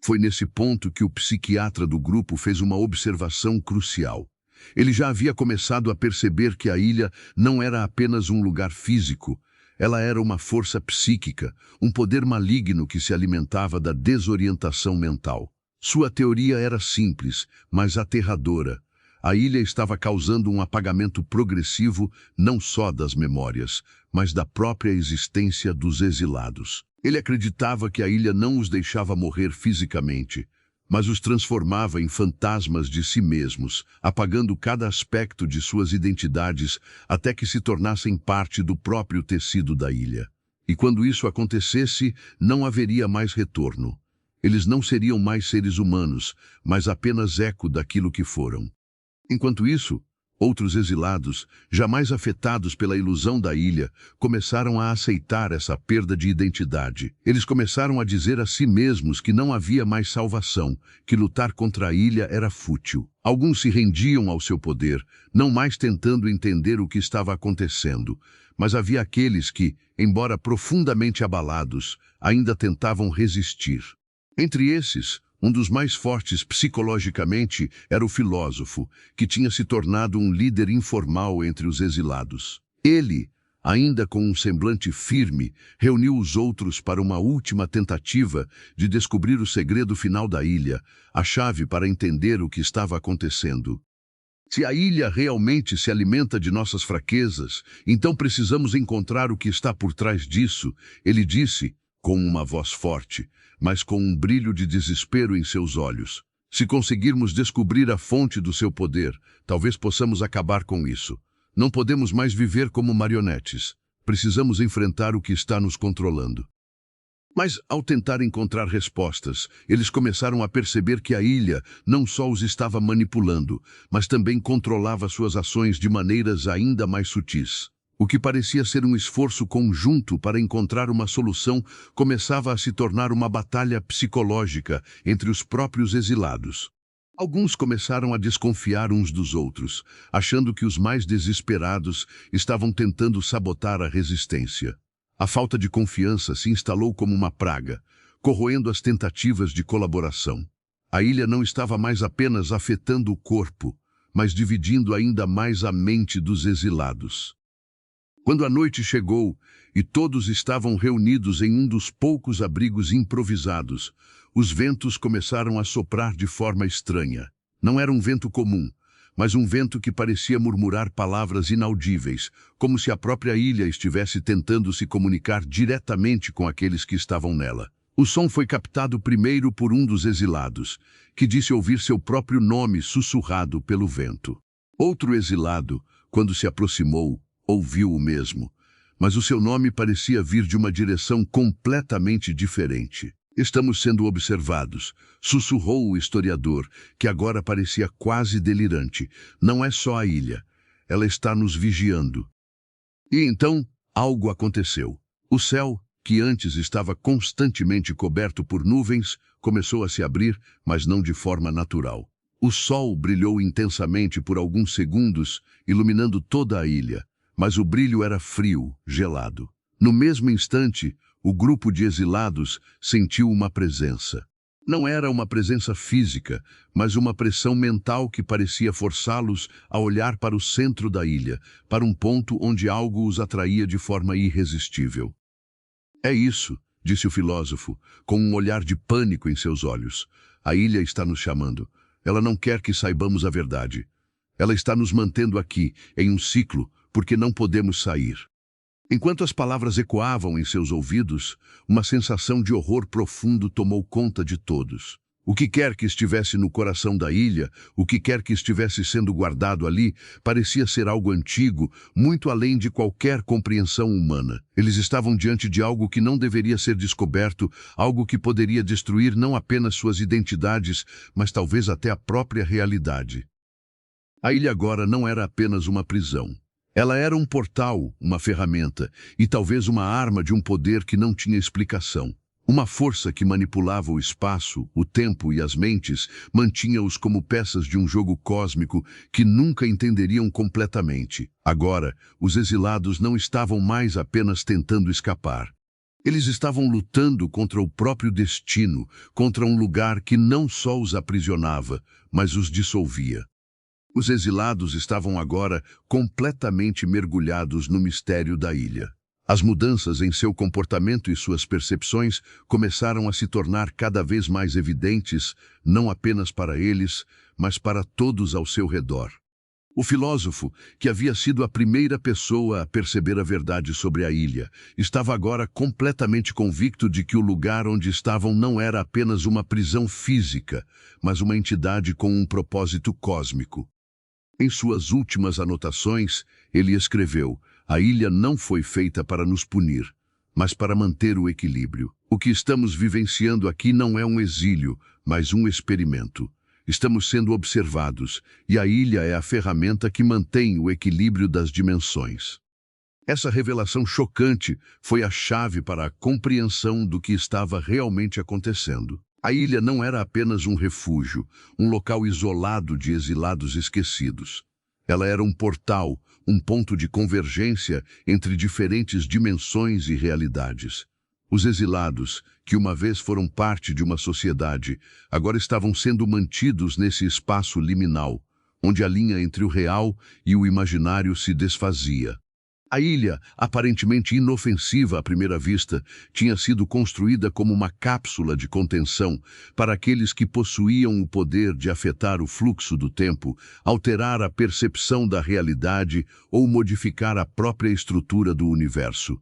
[SPEAKER 1] Foi nesse ponto que o psiquiatra do grupo fez uma observação crucial. Ele já havia começado a perceber que a ilha não era apenas um lugar físico. Ela era uma força psíquica, um poder maligno que se alimentava da desorientação mental. Sua teoria era simples, mas aterradora. A ilha estava causando um apagamento progressivo não só das memórias, mas da própria existência dos exilados. Ele acreditava que a ilha não os deixava morrer fisicamente, mas os transformava em fantasmas de si mesmos, apagando cada aspecto de suas identidades até que se tornassem parte do próprio tecido da ilha. E quando isso acontecesse, não haveria mais retorno. Eles não seriam mais seres humanos, mas apenas eco daquilo que foram. Enquanto isso, outros exilados, jamais afetados pela ilusão da ilha, começaram a aceitar essa perda de identidade. Eles começaram a dizer a si mesmos que não havia mais salvação, que lutar contra a ilha era fútil. Alguns se rendiam ao seu poder, não mais tentando entender o que estava acontecendo, mas havia aqueles que, embora profundamente abalados, ainda tentavam resistir. Entre esses, um dos mais fortes psicologicamente era o filósofo, que tinha se tornado um líder informal entre os exilados. Ele, ainda com um semblante firme, reuniu os outros para uma última tentativa de descobrir o segredo final da ilha, a chave para entender o que estava acontecendo. Se a ilha realmente se alimenta de nossas fraquezas, então precisamos encontrar o que está por trás disso, ele disse, com uma voz forte, mas com um brilho de desespero em seus olhos. Se conseguirmos descobrir a fonte do seu poder, talvez possamos acabar com isso. Não podemos mais viver como marionetes. Precisamos enfrentar o que está nos controlando. Mas, ao tentar encontrar respostas, eles começaram a perceber que a ilha não só os estava manipulando, mas também controlava suas ações de maneiras ainda mais sutis. O que parecia ser um esforço conjunto para encontrar uma solução começava a se tornar uma batalha psicológica entre os próprios exilados. Alguns começaram a desconfiar uns dos outros, achando que os mais desesperados estavam tentando sabotar a resistência. A falta de confiança se instalou como uma praga, corroendo as tentativas de colaboração. A ilha não estava mais apenas afetando o corpo, mas dividindo ainda mais a mente dos exilados. Quando a noite chegou e todos estavam reunidos em um dos poucos abrigos improvisados, os ventos começaram a soprar de forma estranha. Não era um vento comum, mas um vento que parecia murmurar palavras inaudíveis, como se a própria ilha estivesse tentando se comunicar diretamente com aqueles que estavam nela. O som foi captado primeiro por um dos exilados, que disse ouvir seu próprio nome sussurrado pelo vento. Outro exilado, quando se aproximou, ouviu o mesmo, mas o seu nome parecia vir de uma direção completamente diferente. Estamos sendo observados, sussurrou o historiador, que agora parecia quase delirante. Não é só a ilha. Ela está nos vigiando. E então, algo aconteceu. O céu, que antes estava constantemente coberto por nuvens, começou a se abrir, mas não de forma natural. O sol brilhou intensamente por alguns segundos, iluminando toda a ilha, mas o brilho era frio, gelado. No mesmo instante, o grupo de exilados sentiu uma presença. Não era uma presença física, mas uma pressão mental que parecia forçá-los a olhar para o centro da ilha, para um ponto onde algo os atraía de forma irresistível. É isso, disse o filósofo, com um olhar de pânico em seus olhos. A ilha está nos chamando. Ela não quer que saibamos a verdade. Ela está nos mantendo aqui, em um ciclo, porque não podemos sair. Enquanto as palavras ecoavam em seus ouvidos, uma sensação de horror profundo tomou conta de todos. O que quer que estivesse no coração da ilha, o que quer que estivesse sendo guardado ali, parecia ser algo antigo, muito além de qualquer compreensão humana. Eles estavam diante de algo que não deveria ser descoberto, algo que poderia destruir não apenas suas identidades, mas talvez até a própria realidade. A ilha agora não era apenas uma prisão. Ela era um portal, uma ferramenta, e talvez uma arma de um poder que não tinha explicação. Uma força que manipulava o espaço, o tempo e as mentes, mantinha-os como peças de um jogo cósmico que nunca entenderiam completamente. Agora, os exilados não estavam mais apenas tentando escapar. Eles estavam lutando contra o próprio destino, contra um lugar que não só os aprisionava, mas os dissolvia. Os exilados estavam agora completamente mergulhados no mistério da ilha. As mudanças em seu comportamento e suas percepções começaram a se tornar cada vez mais evidentes, não apenas para eles, mas para todos ao seu redor. O filósofo, que havia sido a primeira pessoa a perceber a verdade sobre a ilha, estava agora completamente convicto de que o lugar onde estavam não era apenas uma prisão física, mas uma entidade com um propósito cósmico. Em suas últimas anotações, ele escreveu: "A ilha não foi feita para nos punir, mas para manter o equilíbrio. O que estamos vivenciando aqui não é um exílio, mas um experimento. Estamos sendo observados, e a ilha é a ferramenta que mantém o equilíbrio das dimensões." Essa revelação chocante foi a chave para a compreensão do que estava realmente acontecendo. A ilha não era apenas um refúgio, um local isolado de exilados esquecidos. Ela era um portal, um ponto de convergência entre diferentes dimensões e realidades. Os exilados, que uma vez foram parte de uma sociedade, agora estavam sendo mantidos nesse espaço liminal, onde a linha entre o real e o imaginário se desfazia. A ilha, aparentemente inofensiva à primeira vista, tinha sido construída como uma cápsula de contenção para aqueles que possuíam o poder de afetar o fluxo do tempo, alterar a percepção da realidade ou modificar a própria estrutura do universo.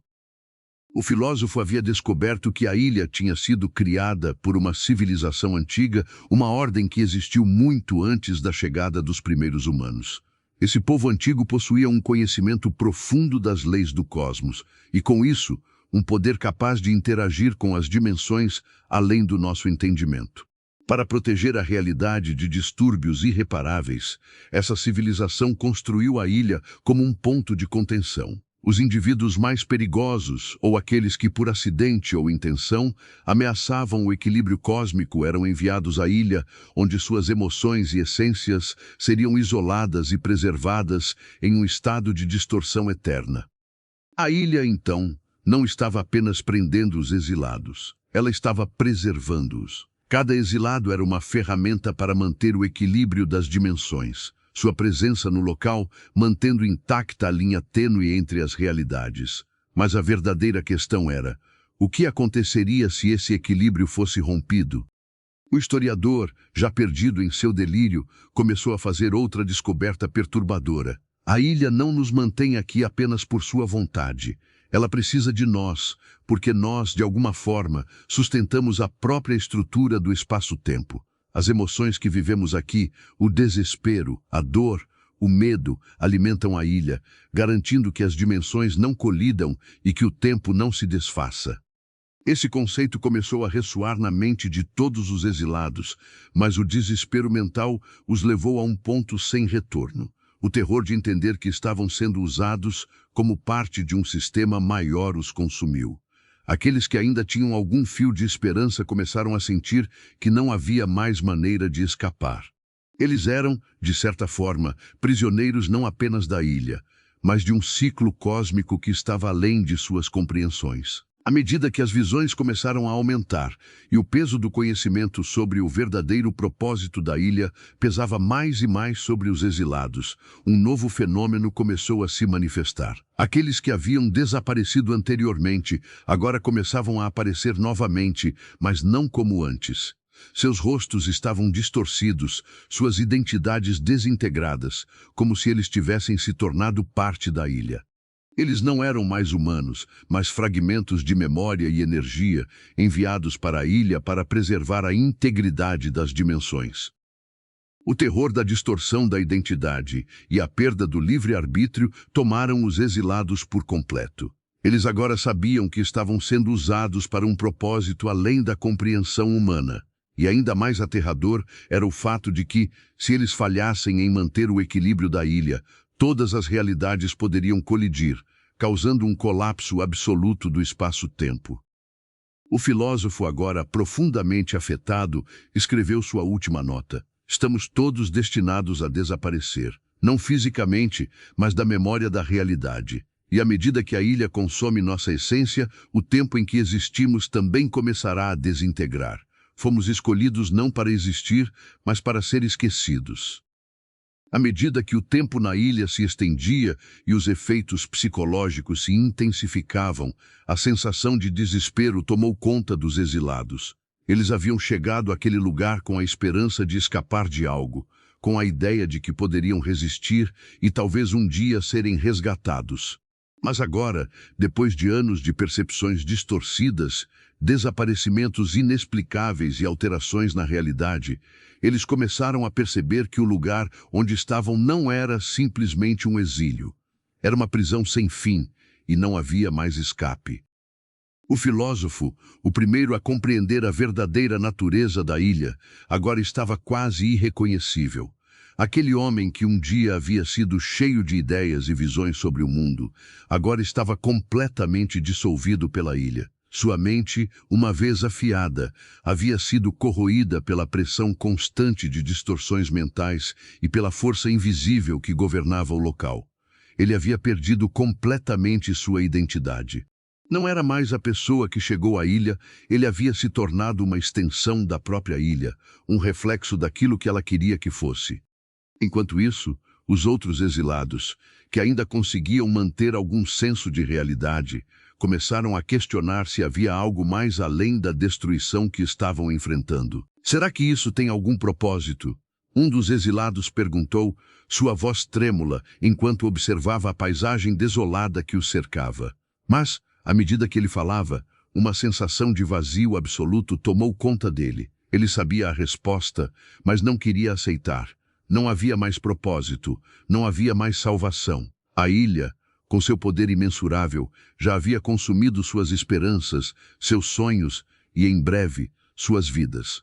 [SPEAKER 1] O filósofo havia descoberto que a ilha tinha sido criada por uma civilização antiga, uma ordem que existiu muito antes da chegada dos primeiros humanos. Esse povo antigo possuía um conhecimento profundo das leis do cosmos e, com isso, um poder capaz de interagir com as dimensões além do nosso entendimento. Para proteger a realidade de distúrbios irreparáveis, essa civilização construiu a ilha como um ponto de contenção. Os indivíduos mais perigosos, ou aqueles que por acidente ou intenção ameaçavam o equilíbrio cósmico, eram enviados à ilha, onde suas emoções e essências seriam isoladas e preservadas em um estado de distorção eterna. A ilha, então, não estava apenas prendendo os exilados, ela estava preservando-os. Cada exilado era uma ferramenta para manter o equilíbrio das dimensões. Sua presença no local, mantendo intacta a linha tênue entre as realidades. Mas a verdadeira questão era: o que aconteceria se esse equilíbrio fosse rompido? O historiador, já perdido em seu delírio, começou a fazer outra descoberta perturbadora. A ilha não nos mantém aqui apenas por sua vontade. Ela precisa de nós, porque nós, de alguma forma, sustentamos a própria estrutura do espaço-tempo. As emoções que vivemos aqui, o desespero, a dor, o medo, alimentam a ilha, garantindo que as dimensões não colidam e que o tempo não se desfaça. Esse conceito começou a ressoar na mente de todos os exilados, mas o desespero mental os levou a um ponto sem retorno. O terror de entender que estavam sendo usados como parte de um sistema maior os consumiu. Aqueles que ainda tinham algum fio de esperança começaram a sentir que não havia mais maneira de escapar. Eles eram, de certa forma, prisioneiros não apenas da ilha, mas de um ciclo cósmico que estava além de suas compreensões. À medida que as visões começaram a aumentar e o peso do conhecimento sobre o verdadeiro propósito da ilha pesava mais e mais sobre os exilados, um novo fenômeno começou a se manifestar. Aqueles que haviam desaparecido anteriormente agora começavam a aparecer novamente, mas não como antes. Seus rostos estavam distorcidos, suas identidades desintegradas, como se eles tivessem se tornado parte da ilha. Eles não eram mais humanos, mas fragmentos de memória e energia enviados para a ilha para preservar a integridade das dimensões. O terror da distorção da identidade e a perda do livre-arbítrio tomaram os exilados por completo. Eles agora sabiam que estavam sendo usados para um propósito além da compreensão humana. E ainda mais aterrador era o fato de que, se eles falhassem em manter o equilíbrio da ilha, todas as realidades poderiam colidir, causando um colapso absoluto do espaço-tempo. O filósofo, agora profundamente afetado, escreveu sua última nota. Estamos todos destinados a desaparecer, não fisicamente, mas da memória da realidade. E à medida que a ilha consome nossa essência, o tempo em que existimos também começará a desintegrar. Fomos escolhidos não para existir, mas para ser esquecidos. À medida que o tempo na ilha se estendia e os efeitos psicológicos se intensificavam, a sensação de desespero tomou conta dos exilados. Eles haviam chegado àquele lugar com a esperança de escapar de algo, com a ideia de que poderiam resistir e talvez um dia serem resgatados. Mas agora, depois de anos de percepções distorcidas, desaparecimentos inexplicáveis e alterações na realidade, eles começaram a perceber que o lugar onde estavam não era simplesmente um exílio. Era uma prisão sem fim e não havia mais escape. O filósofo, o primeiro a compreender a verdadeira natureza da ilha, agora estava quase irreconhecível. Aquele homem que um dia havia sido cheio de ideias e visões sobre o mundo, agora estava completamente dissolvido pela ilha. Sua mente, uma vez afiada, havia sido corroída pela pressão constante de distorções mentais e pela força invisível que governava o local. Ele havia perdido completamente sua identidade. Não era mais a pessoa que chegou à ilha, ele havia se tornado uma extensão da própria ilha, um reflexo daquilo que ela queria que fosse. Enquanto isso, os outros exilados, que ainda conseguiam manter algum senso de realidade, começaram a questionar se havia algo mais além da destruição que estavam enfrentando. Será que isso tem algum propósito? Um dos exilados perguntou, sua voz trêmula, enquanto observava a paisagem desolada que os cercava. Mas, à medida que ele falava, uma sensação de vazio absoluto tomou conta dele. Ele sabia a resposta, mas não queria aceitar. Não havia mais propósito, não havia mais salvação. A ilha, com seu poder imensurável, já havia consumido suas esperanças, seus sonhos e, em breve, suas vidas.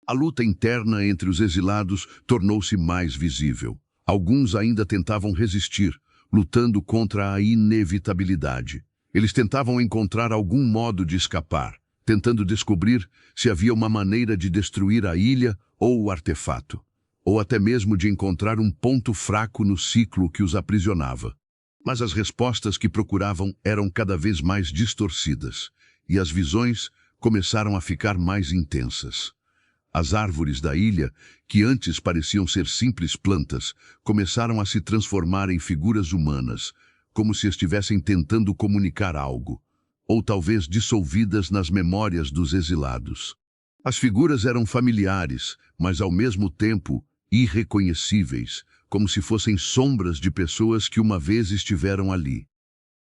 [SPEAKER 1] A luta interna entre os exilados tornou-se mais visível. Alguns ainda tentavam resistir, lutando contra a inevitabilidade. Eles tentavam encontrar algum modo de escapar, tentando descobrir se havia uma maneira de destruir a ilha ou o artefato, ou até mesmo de encontrar um ponto fraco no ciclo que os aprisionava. Mas as respostas que procuravam eram cada vez mais distorcidas, e as visões começaram a ficar mais intensas. As árvores da ilha, que antes pareciam ser simples plantas, começaram a se transformar em figuras humanas, como se estivessem tentando comunicar algo, ou talvez dissolvidas nas memórias dos exilados. As figuras eram familiares, mas ao mesmo tempo irreconhecíveis, como se fossem sombras de pessoas que uma vez estiveram ali.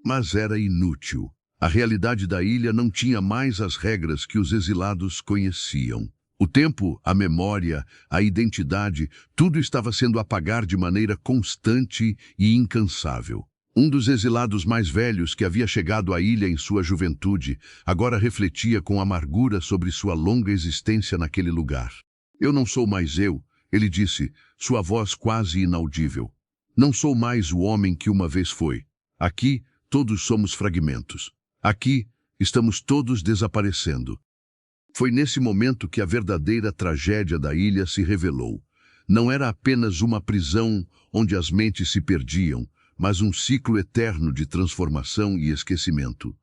[SPEAKER 1] Mas era inútil. A realidade da ilha não tinha mais as regras que os exilados conheciam. O tempo, a memória, a identidade, tudo estava sendo apagado de maneira constante e incansável. Um dos exilados mais velhos que havia chegado à ilha em sua juventude, agora refletia com amargura sobre sua longa existência naquele lugar. Eu não sou mais eu, ele disse, sua voz quase inaudível. Não sou mais o homem que uma vez foi. Aqui, todos somos fragmentos. Aqui, estamos todos desaparecendo. Foi nesse momento que a verdadeira tragédia da ilha se revelou. Não era apenas uma prisão onde as mentes se perdiam, mas um ciclo eterno de transformação e esquecimento.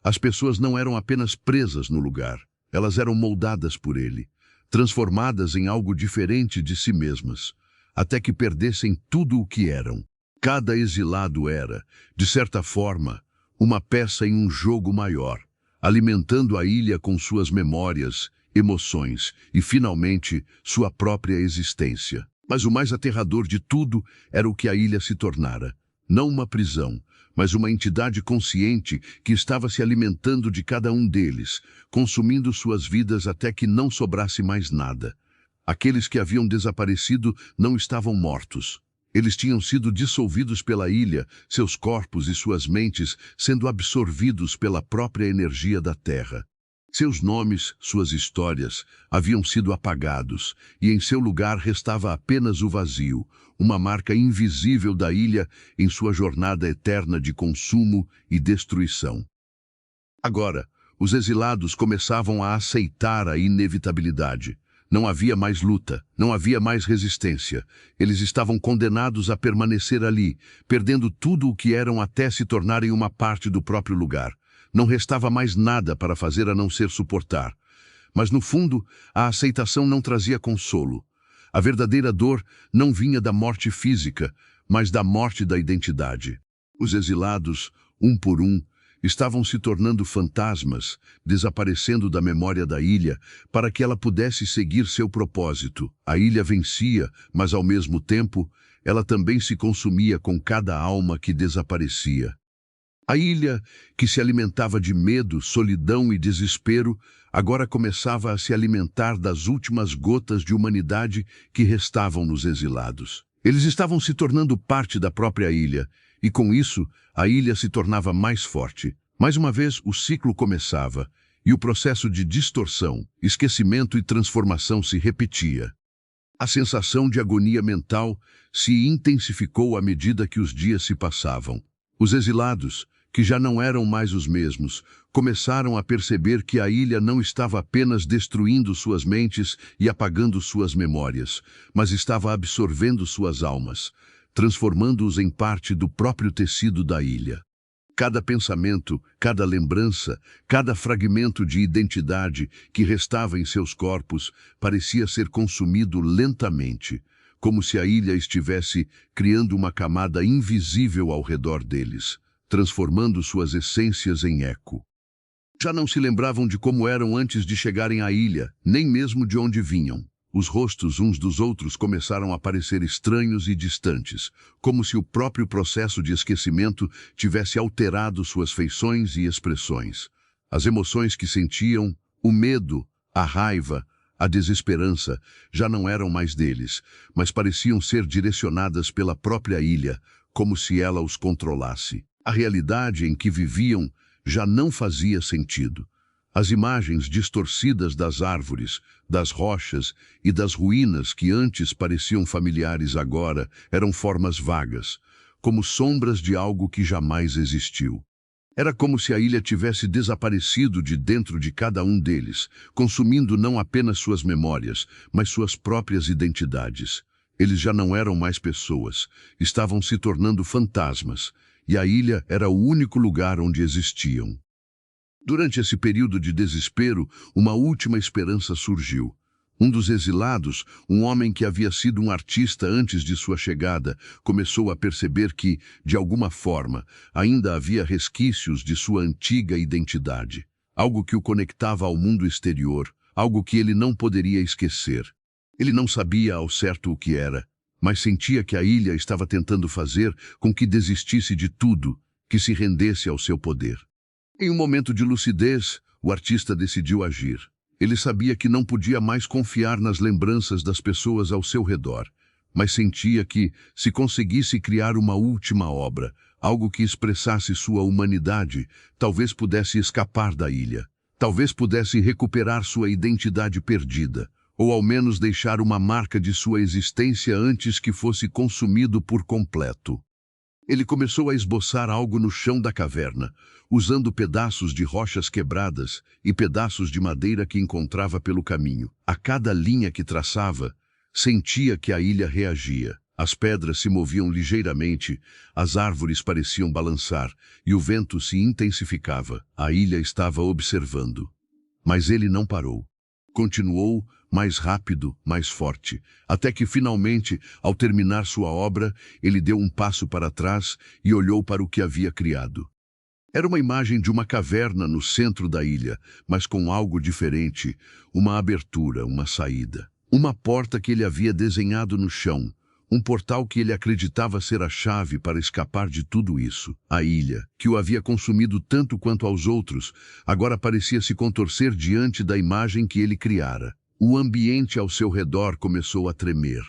[SPEAKER 1] As pessoas não eram apenas presas no lugar, elas eram moldadas por ele, transformadas em algo diferente de si mesmas, até que perdessem tudo o que eram. Cada exilado era, de certa forma, uma peça em um jogo maior, alimentando a ilha com suas memórias, emoções e, finalmente, sua própria existência. Mas o mais aterrador de tudo era o que a ilha se tornara. Não uma prisão, mas uma entidade consciente que estava se alimentando de cada um deles, consumindo suas vidas até que não sobrasse mais nada. Aqueles que haviam desaparecido não estavam mortos. Eles tinham sido dissolvidos pela ilha, seus corpos e suas mentes sendo absorvidos pela própria energia da terra. Seus nomes, suas histórias, haviam sido apagados, e em seu lugar restava apenas o vazio, uma marca invisível da ilha em sua jornada eterna de consumo e destruição. Agora, os exilados começavam a aceitar a inevitabilidade. Não havia mais luta, não havia mais resistência. Eles estavam condenados a permanecer ali, perdendo tudo o que eram até se tornarem uma parte do próprio lugar. Não restava mais nada para fazer a não ser suportar. Mas, no fundo, a aceitação não trazia consolo. A verdadeira dor não vinha da morte física, mas da morte da identidade. Os exilados, um por um, estavam se tornando fantasmas, desaparecendo da memória da ilha, para que ela pudesse seguir seu propósito. A ilha vencia, mas, ao mesmo tempo, ela também se consumia com cada alma que desaparecia. A ilha, que se alimentava de medo, solidão e desespero, agora começava a se alimentar das últimas gotas de humanidade que restavam nos exilados. Eles estavam se tornando parte da própria ilha, e com isso, a ilha se tornava mais forte. Mais uma vez, o ciclo começava, e o processo de distorção, esquecimento e transformação se repetia. A sensação de agonia mental se intensificou à medida que os dias se passavam. Os exilados, que já não eram mais os mesmos, começaram a perceber que a ilha não estava apenas destruindo suas mentes e apagando suas memórias, mas estava absorvendo suas almas, transformando-os em parte do próprio tecido da ilha. Cada pensamento, cada lembrança, cada fragmento de identidade que restava em seus corpos parecia ser consumido lentamente, como se a ilha estivesse criando uma camada invisível ao redor deles, transformando suas essências em eco. Já não se lembravam de como eram antes de chegarem à ilha, nem mesmo de onde vinham. Os rostos uns dos outros começaram a parecer estranhos e distantes, como se o próprio processo de esquecimento tivesse alterado suas feições e expressões. As emoções que sentiam, o medo, a raiva, a desesperança, já não eram mais deles, mas pareciam ser direcionadas pela própria ilha, como se ela os controlasse. A realidade em que viviam já não fazia sentido. As imagens distorcidas das árvores, das rochas e das ruínas que antes pareciam familiares agora eram formas vagas, como sombras de algo que jamais existiu. Era como se a ilha tivesse desaparecido de dentro de cada um deles, consumindo não apenas suas memórias, mas suas próprias identidades. Eles já não eram mais pessoas, estavam se tornando fantasmas, e a ilha era o único lugar onde existiam. Durante esse período de desespero, uma última esperança surgiu. Um dos exilados, um homem que havia sido um artista antes de sua chegada, começou a perceber que, de alguma forma, ainda havia resquícios de sua antiga identidade. Algo que o conectava ao mundo exterior, algo que ele não poderia esquecer. Ele não sabia ao certo o que era, mas sentia que a ilha estava tentando fazer com que desistisse de tudo, que se rendesse ao seu poder. Em um momento de lucidez, o artista decidiu agir. Ele sabia que não podia mais confiar nas lembranças das pessoas ao seu redor. mas sentia que, se conseguisse criar uma última obra, algo que expressasse sua humanidade, talvez pudesse escapar da ilha. Talvez pudesse recuperar sua identidade perdida, ou ao menos deixar uma marca de sua existência antes que fosse consumido por completo. Ele começou a esboçar algo no chão da caverna, usando pedaços de rochas quebradas e pedaços de madeira que encontrava pelo caminho. A cada linha que traçava, sentia que a ilha reagia. As pedras se moviam ligeiramente, as árvores pareciam balançar e o vento se intensificava. A ilha estava observando. Mas ele não parou. Continuou, mais rápido, mais forte, até que finalmente, ao terminar sua obra, ele deu um passo para trás e olhou para o que havia criado. Era uma imagem de uma caverna no centro da ilha, mas com algo diferente, uma abertura, uma saída. Uma porta que ele havia desenhado no chão, um portal que ele acreditava ser a chave para escapar de tudo isso. A ilha, que o havia consumido tanto quanto aos outros, agora parecia se contorcer diante da imagem que ele criara. O ambiente ao seu redor começou a tremer.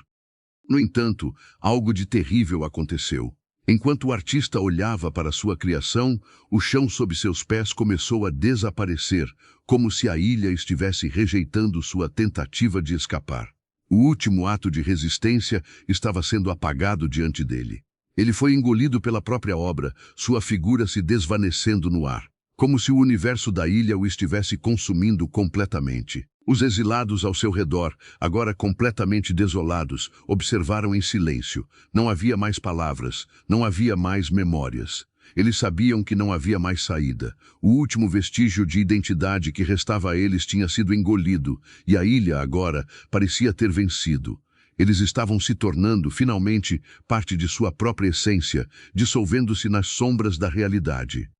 [SPEAKER 1] No entanto, algo de terrível aconteceu. Enquanto o artista olhava para sua criação, o chão sob seus pés começou a desaparecer, como se a ilha estivesse rejeitando sua tentativa de escapar. O último ato de resistência estava sendo apagado diante dele. Ele foi engolido pela própria obra, sua figura se desvanecendo no ar, como se o universo da ilha o estivesse consumindo completamente. Os exilados ao seu redor, agora completamente desolados, observaram em silêncio. Não havia mais palavras, não havia mais memórias. Eles sabiam que não havia mais saída. O último vestígio de identidade que restava a eles tinha sido engolido, e a ilha, agora, parecia ter vencido. Eles estavam se tornando, finalmente, parte de sua própria essência, dissolvendo-se nas sombras da realidade.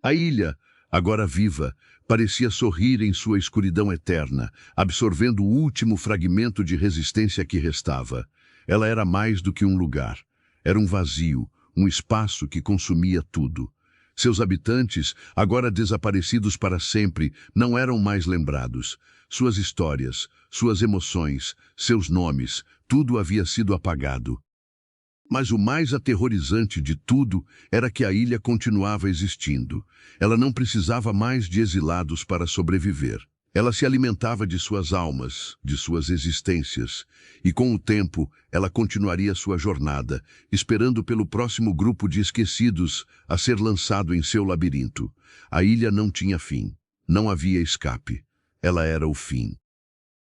[SPEAKER 1] A ilha, agora viva, parecia sorrir em sua escuridão eterna, absorvendo o último fragmento de resistência que restava. Ela era mais do que um lugar. Era um vazio, um espaço que consumia tudo. Seus habitantes, agora desaparecidos para sempre, não eram mais lembrados. Suas histórias, suas emoções, seus nomes, tudo havia sido apagado. Mas o mais aterrorizante de tudo era que a ilha continuava existindo. Ela não precisava mais de exilados para sobreviver. Ela se alimentava de suas almas, de suas existências, e com o tempo ela continuaria sua jornada, esperando pelo próximo grupo de esquecidos a ser lançado em seu labirinto. A ilha não tinha fim, não havia escape. Ela era o fim.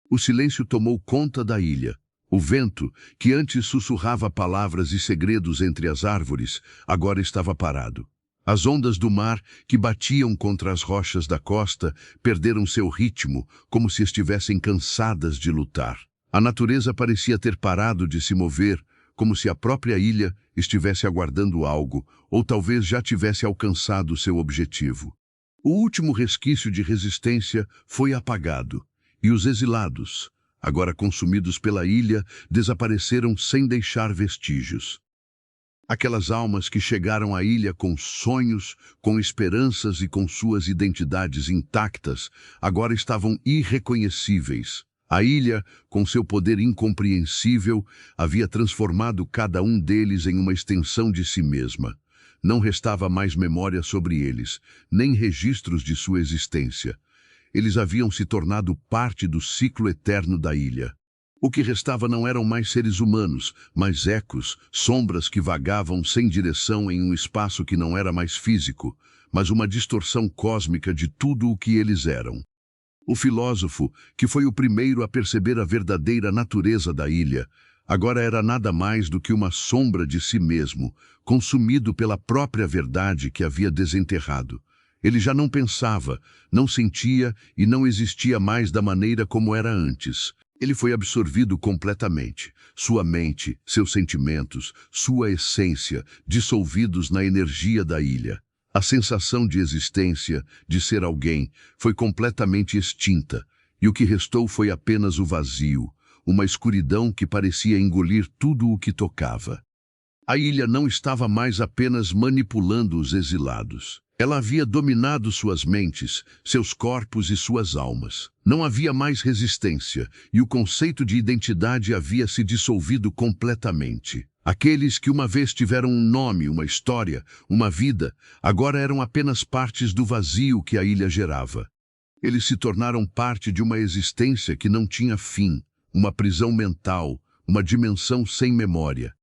[SPEAKER 1] O silêncio tomou conta da ilha. O vento, que antes sussurrava palavras e segredos entre as árvores, agora estava parado. As ondas do mar, que batiam contra as rochas da costa, perderam seu ritmo, como se estivessem cansadas de lutar. A natureza parecia ter parado de se mover, como se a própria ilha estivesse aguardando algo, ou talvez já tivesse alcançado seu objetivo. O último resquício de resistência foi apagado, e os exilados, agora consumidos pela ilha, desapareceram sem deixar vestígios. Aquelas almas que chegaram à ilha com sonhos, com esperanças e com suas identidades intactas, agora estavam irreconhecíveis. A ilha, com seu poder incompreensível, havia transformado cada um deles em uma extensão de si mesma. Não restava mais memória sobre eles, nem registros de sua existência. Eles haviam se tornado parte do ciclo eterno da ilha. O que restava não eram mais seres humanos, mas ecos, sombras que vagavam sem direção em um espaço que não era mais físico, mas uma distorção cósmica de tudo o que eles eram. O filósofo, que foi o primeiro a perceber a verdadeira natureza da ilha, agora era nada mais do que uma sombra de si mesmo, consumido pela própria verdade que havia desenterrado. Ele já não pensava, não sentia e não existia mais da maneira como era antes. Ele foi absorvido completamente. Sua mente, seus sentimentos, sua essência, dissolvidos na energia da ilha. A sensação de existência, de ser alguém, foi completamente extinta, e o que restou foi apenas o vazio, uma escuridão que parecia engolir tudo o que tocava. A ilha não estava mais apenas manipulando os exilados. Ela havia dominado suas mentes, seus corpos e suas almas. Não havia mais resistência, e o conceito de identidade havia se dissolvido completamente. Aqueles que uma vez tiveram um nome, uma história, uma vida, agora eram apenas partes do vazio que a ilha gerava. Eles se tornaram parte de uma existência que não tinha fim, uma prisão mental, uma dimensão sem memória.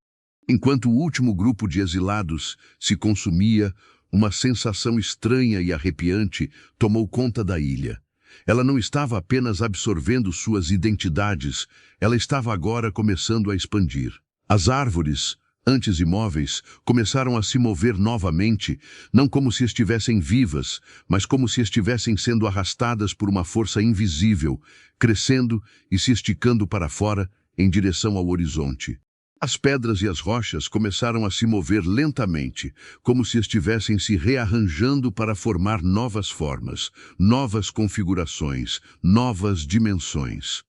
[SPEAKER 1] Enquanto o último grupo de exilados se consumia, uma sensação estranha e arrepiante tomou conta da ilha. Ela não estava apenas absorvendo suas identidades, ela estava agora começando a expandir. As árvores, antes imóveis, começaram a se mover novamente, não como se estivessem vivas, mas como se estivessem sendo arrastadas por uma força invisível, crescendo e se esticando para fora em direção ao horizonte. As pedras e as rochas começaram a se mover lentamente, como se estivessem se rearranjando para formar novas formas, novas configurações, novas dimensões.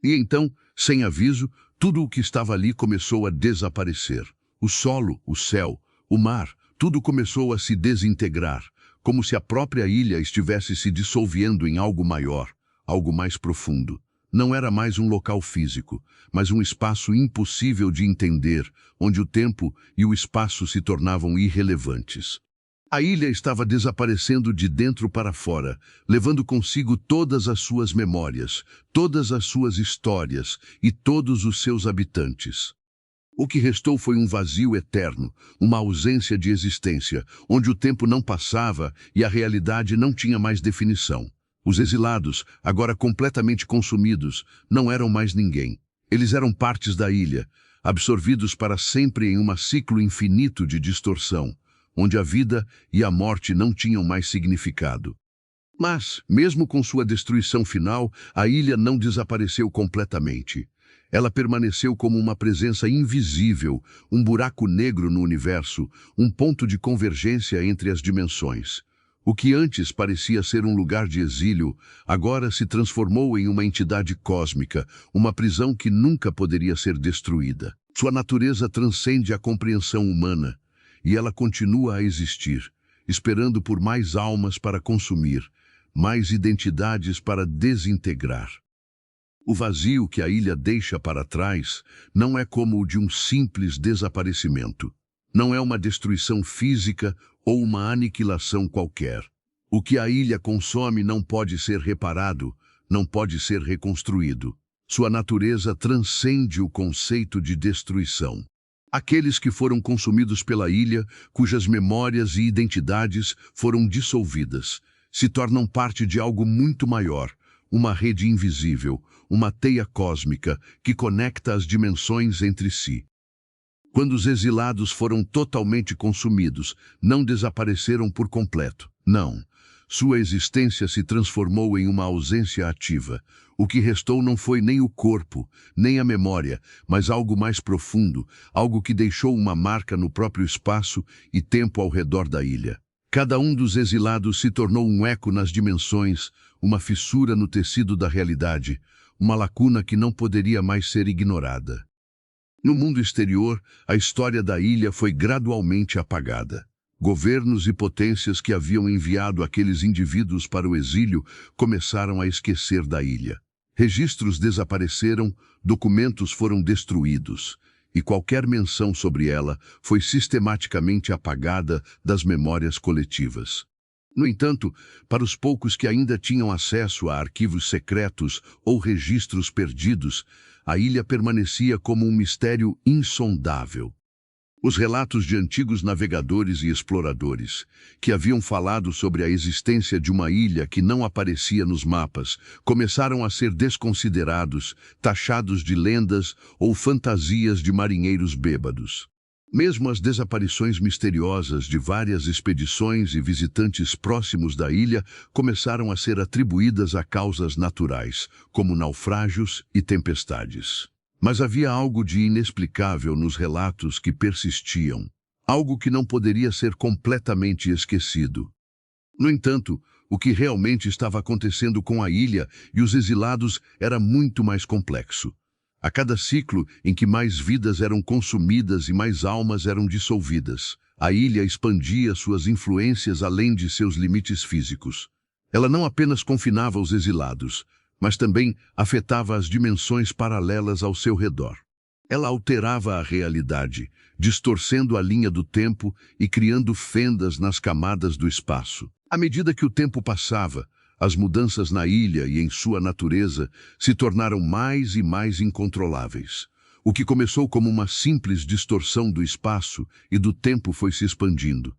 [SPEAKER 1] E então, sem aviso, tudo o que estava ali começou a desaparecer. O solo, o céu, o mar, tudo começou a se desintegrar, como se a própria ilha estivesse se dissolvendo em algo maior, algo mais profundo. Não era mais um local físico, mas um espaço impossível de entender, onde o tempo e o espaço se tornavam irrelevantes. A ilha estava desaparecendo de dentro para fora, levando consigo todas as suas memórias, todas as suas histórias e todos os seus habitantes. O que restou foi um vazio eterno, uma ausência de existência, onde o tempo não passava e a realidade não tinha mais definição. Os exilados, agora completamente consumidos, não eram mais ninguém. Eles eram partes da ilha, absorvidos para sempre em um ciclo infinito de distorção, onde a vida e a morte não tinham mais significado. Mas, mesmo com sua destruição final, a ilha não desapareceu completamente. Ela permaneceu como uma presença invisível, um buraco negro no universo, um ponto de convergência entre as dimensões. O que antes parecia ser um lugar de exílio, agora se transformou em uma entidade cósmica, uma prisão que nunca poderia ser destruída. Sua natureza transcende a compreensão humana, e ela continua a existir, esperando por mais almas para consumir, mais identidades para desintegrar. O vazio que a ilha deixa para trás não é como o de um simples desaparecimento. Não é uma destruição física ou uma aniquilação qualquer. O que a ilha consome não pode ser reparado, não pode ser reconstruído. Sua natureza transcende o conceito de destruição. Aqueles que foram consumidos pela ilha, cujas memórias e identidades foram dissolvidas, se tornam parte de algo muito maior, uma rede invisível, uma teia cósmica que conecta as dimensões entre si. Quando os exilados foram totalmente consumidos, não desapareceram por completo. Não. Sua existência se transformou em uma ausência ativa. O que restou não foi nem o corpo, nem a memória, mas algo mais profundo, algo que deixou uma marca no próprio espaço e tempo ao redor da ilha. Cada um dos exilados se tornou um eco nas dimensões, uma fissura no tecido da realidade, uma lacuna que não poderia mais ser ignorada. No mundo exterior, a história da ilha foi gradualmente apagada. Governos e potências que haviam enviado aqueles indivíduos para o exílio começaram a esquecer da ilha. Registros desapareceram, documentos foram destruídos, e qualquer menção sobre ela foi sistematicamente apagada das memórias coletivas. No entanto, para os poucos que ainda tinham acesso a arquivos secretos ou registros perdidos, a ilha permanecia como um mistério insondável. Os relatos de antigos navegadores e exploradores, que haviam falado sobre a existência de uma ilha que não aparecia nos mapas, começaram a ser desconsiderados, taxados de lendas ou fantasias de marinheiros bêbados. Mesmo as desaparições misteriosas de várias expedições e visitantes próximos da ilha começaram a ser atribuídas a causas naturais, como naufrágios e tempestades. Mas havia algo de inexplicável nos relatos que persistiam, algo que não poderia ser completamente esquecido. No entanto, o que realmente estava acontecendo com a ilha e os exilados era muito mais complexo. A cada ciclo em que mais vidas eram consumidas e mais almas eram dissolvidas, a ilha expandia suas influências além de seus limites físicos. Ela não apenas confinava os exilados, mas também afetava as dimensões paralelas ao seu redor. Ela alterava a realidade, distorcendo a linha do tempo e criando fendas nas camadas do espaço. À medida que o tempo passava, as mudanças na ilha e em sua natureza se tornaram mais e mais incontroláveis. O que começou como uma simples distorção do espaço e do tempo foi se expandindo,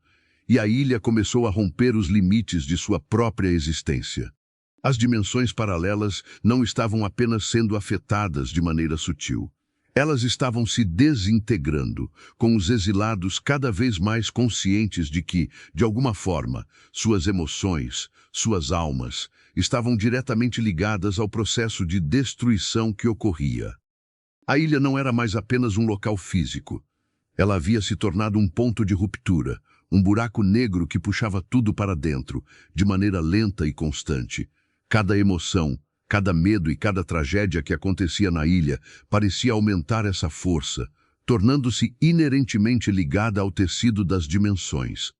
[SPEAKER 1] e a ilha começou a romper os limites de sua própria existência. As dimensões paralelas não estavam apenas sendo afetadas de maneira sutil. Elas estavam se desintegrando, com os exilados cada vez mais conscientes de que, de alguma forma, suas emoções, suas almas, estavam diretamente ligadas ao processo de destruição que ocorria. A ilha não era mais apenas um local físico. Ela havia se tornado um ponto de ruptura, um buraco negro que puxava tudo para dentro, de maneira lenta e constante. Cada emoção, cada medo e cada tragédia que acontecia na ilha parecia aumentar essa força, tornando-se inerentemente ligada ao tecido das dimensões.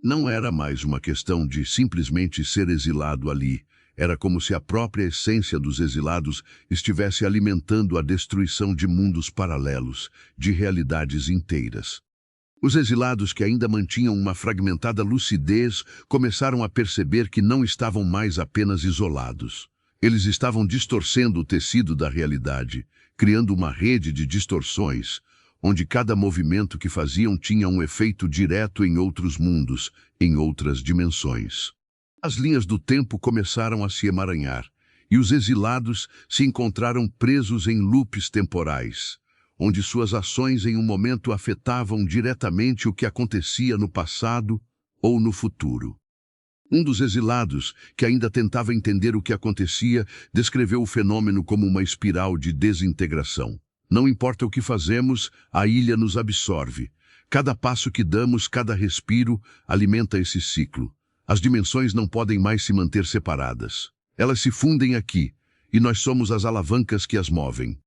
[SPEAKER 1] Não era mais uma questão de simplesmente ser exilado ali. Era como se a própria essência dos exilados estivesse alimentando a destruição de mundos paralelos, de realidades inteiras. Os exilados que ainda mantinham uma fragmentada lucidez começaram a perceber que não estavam mais apenas isolados. Eles estavam distorcendo o tecido da realidade, criando uma rede de distorções, onde cada movimento que faziam tinha um efeito direto em outros mundos, em outras dimensões. As linhas do tempo começaram a se emaranhar, e os exilados se encontraram presos em loops temporais, onde suas ações em um momento afetavam diretamente o que acontecia no passado ou no futuro. Um dos exilados, que ainda tentava entender o que acontecia, descreveu o fenômeno como uma espiral de desintegração. Não importa o que fazemos, a ilha nos absorve. Cada passo que damos, cada respiro, alimenta esse ciclo. As dimensões não podem mais se manter separadas. Elas se fundem aqui, e nós somos as alavancas que as movem.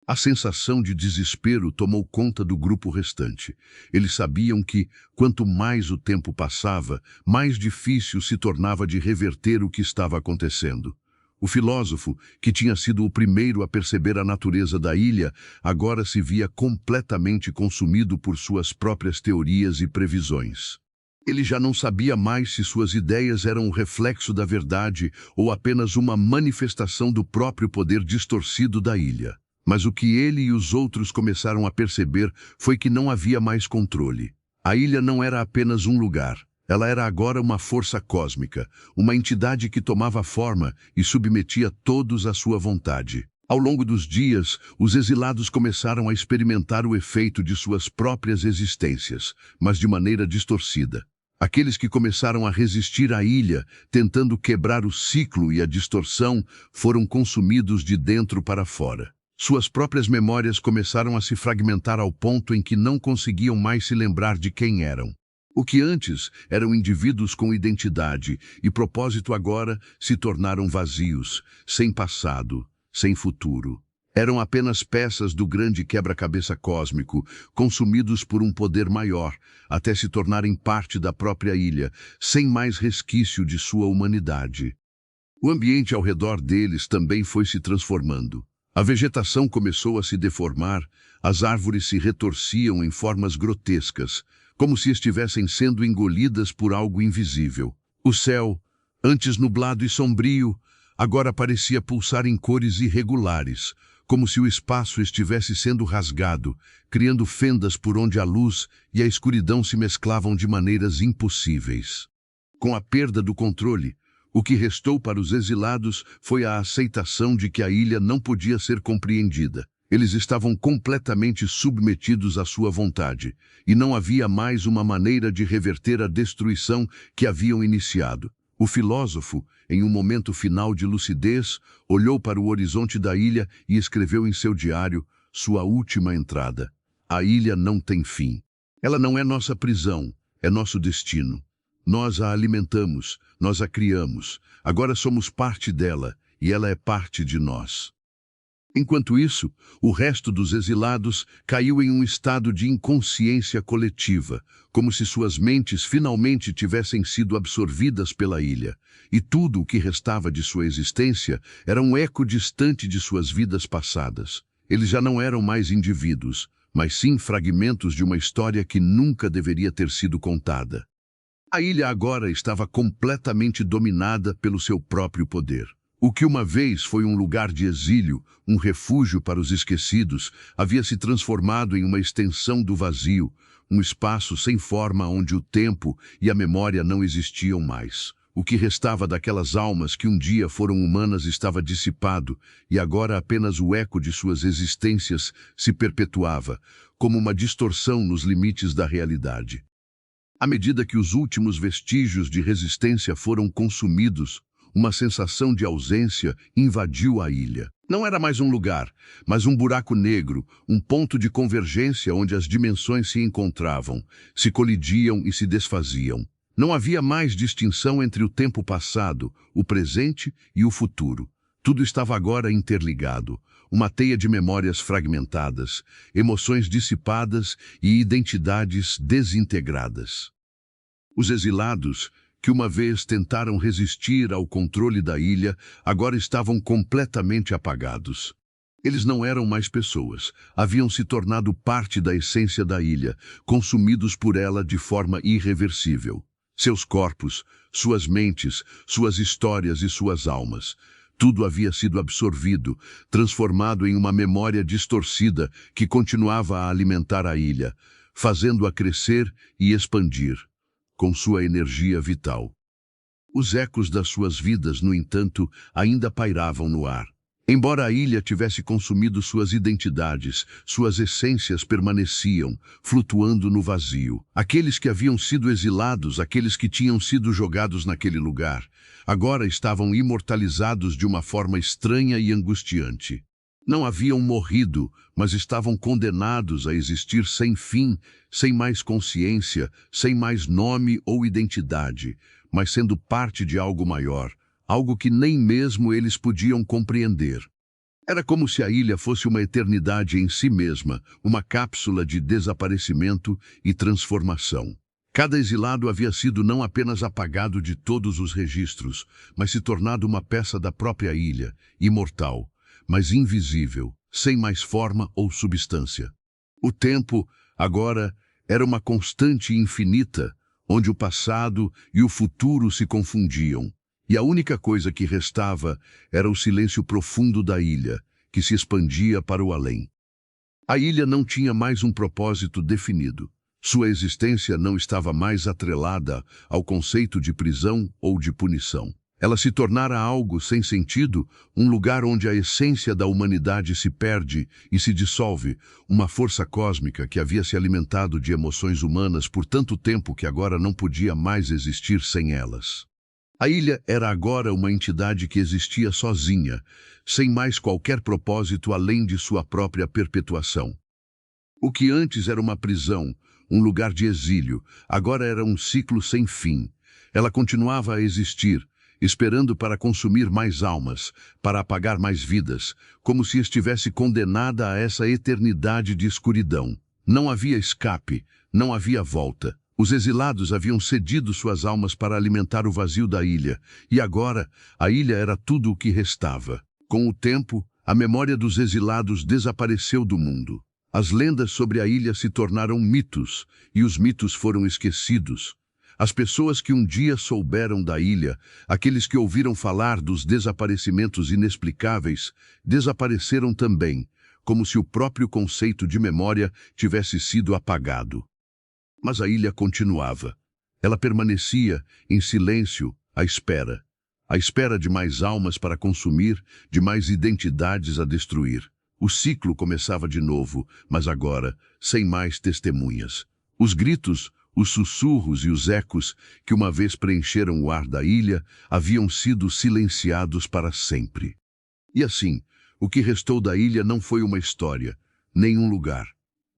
[SPEAKER 1] A sensação de desespero tomou conta do grupo restante. Eles sabiam que, quanto mais o tempo passava, mais difícil se tornava de reverter o que estava acontecendo. O filósofo, que tinha sido o primeiro a perceber a natureza da ilha, agora se via completamente consumido por suas próprias teorias e previsões. Ele já não sabia mais se suas ideias eram um reflexo da verdade ou apenas uma manifestação do próprio poder distorcido da ilha. Mas o que ele e os outros começaram a perceber foi que não havia mais controle. A ilha não era apenas um lugar. Ela era agora uma força cósmica, uma entidade que tomava forma e submetia todos à sua vontade. Ao longo dos dias, os exilados começaram a experimentar o efeito de suas próprias existências, mas de maneira distorcida. Aqueles que começaram a resistir à ilha, tentando quebrar o ciclo e a distorção, foram consumidos de dentro para fora. Suas próprias memórias começaram a se fragmentar ao ponto em que não conseguiam mais se lembrar de quem eram. O que antes eram indivíduos com identidade e propósito agora se tornaram vazios, sem passado, sem futuro. Eram apenas peças do grande quebra-cabeça cósmico, consumidos por um poder maior, até se tornarem parte da própria ilha, sem mais resquício de sua humanidade. O ambiente ao redor deles também foi se transformando. A vegetação começou a se deformar, as árvores se retorciam em formas grotescas, como se estivessem sendo engolidas por algo invisível. O céu, antes nublado e sombrio, agora parecia pulsar em cores irregulares, como se o espaço estivesse sendo rasgado, criando fendas por onde a luz e a escuridão se mesclavam de maneiras impossíveis. Com a perda do controle, o que restou para os exilados foi a aceitação de que a ilha não podia ser compreendida. Eles estavam completamente submetidos à sua vontade, e não havia mais uma maneira de reverter a destruição que haviam iniciado. O filósofo, em um momento final de lucidez, olhou para o horizonte da ilha e escreveu em seu diário sua última entrada. A ilha não tem fim. Ela não é nossa prisão, é nosso destino. Nós a alimentamos, nós a criamos. Agora somos parte dela e ela é parte de nós. Enquanto isso, o resto dos exilados caiu em um estado de inconsciência coletiva, como se suas mentes finalmente tivessem sido absorvidas pela ilha, e tudo o que restava de sua existência era um eco distante de suas vidas passadas. Eles já não eram mais indivíduos, mas sim fragmentos de uma história que nunca deveria ter sido contada. A ilha agora estava completamente dominada pelo seu próprio poder. O que uma vez foi um lugar de exílio, um refúgio para os esquecidos, havia se transformado em uma extensão do vazio, um espaço sem forma onde o tempo e a memória não existiam mais. O que restava daquelas almas que um dia foram humanas estava dissipado, e agora apenas o eco de suas existências se perpetuava, como uma distorção nos limites da realidade. À medida que os últimos vestígios de resistência foram consumidos, uma sensação de ausência invadiu a ilha. Não era mais um lugar, mas um buraco negro, um ponto de convergência onde as dimensões se encontravam, se colidiam e se desfaziam. Não havia mais distinção entre o tempo passado, o presente e o futuro. Tudo estava agora interligado, uma teia de memórias fragmentadas, emoções dissipadas e identidades desintegradas. Os exilados, que uma vez tentaram resistir ao controle da ilha, agora estavam completamente apagados. Eles não eram mais pessoas, haviam se tornado parte da essência da ilha, consumidos por ela de forma irreversível. Seus corpos, suas mentes, suas histórias e suas almas. Tudo havia sido absorvido, transformado em uma memória distorcida que continuava a alimentar a ilha, fazendo-a crescer e expandir com sua energia vital. Os ecos das suas vidas, no entanto, ainda pairavam no ar. Embora a ilha tivesse consumido suas identidades, suas essências permaneciam, flutuando no vazio. Aqueles que haviam sido exilados, aqueles que tinham sido jogados naquele lugar, agora estavam imortalizados de uma forma estranha e angustiante. Não haviam morrido, mas estavam condenados a existir sem fim, sem mais consciência, sem mais nome ou identidade, mas sendo parte de algo maior, algo que nem mesmo eles podiam compreender. Era como se a ilha fosse uma eternidade em si mesma, uma cápsula de desaparecimento e transformação. Cada exilado havia sido não apenas apagado de todos os registros, mas se tornado uma peça da própria ilha, imortal, mas invisível, sem mais forma ou substância. O tempo, agora, era uma constante infinita, onde o passado e o futuro se confundiam, e a única coisa que restava era o silêncio profundo da ilha, que se expandia para o além. A ilha não tinha mais um propósito definido. Sua existência não estava mais atrelada ao conceito de prisão ou de punição. Ela se tornara algo sem sentido, um lugar onde a essência da humanidade se perde e se dissolve, uma força cósmica que havia se alimentado de emoções humanas por tanto tempo que agora não podia mais existir sem elas. A ilha era agora uma entidade que existia sozinha, sem mais qualquer propósito além de sua própria perpetuação. O que antes era uma prisão, um lugar de exílio, agora era um ciclo sem fim. Ela continuava a existir, esperando para consumir mais almas, para apagar mais vidas, como se estivesse condenada a essa eternidade de escuridão. Não havia escape, não havia volta. Os exilados haviam cedido suas almas para alimentar o vazio da ilha, e agora a ilha era tudo o que restava. Com o tempo, a memória dos exilados desapareceu do mundo. As lendas sobre a ilha se tornaram mitos, e os mitos foram esquecidos. As pessoas que um dia souberam da ilha, aqueles que ouviram falar dos desaparecimentos inexplicáveis, desapareceram também, como se o próprio conceito de memória tivesse sido apagado. Mas a ilha continuava. Ela permanecia, em silêncio, à espera de mais almas para consumir, de mais identidades a destruir. O ciclo começava de novo, mas agora, sem mais testemunhas. Os gritos, os sussurros e os ecos que uma vez preencheram o ar da ilha haviam sido silenciados para sempre. E assim, o que restou da ilha não foi uma história, nem um lugar.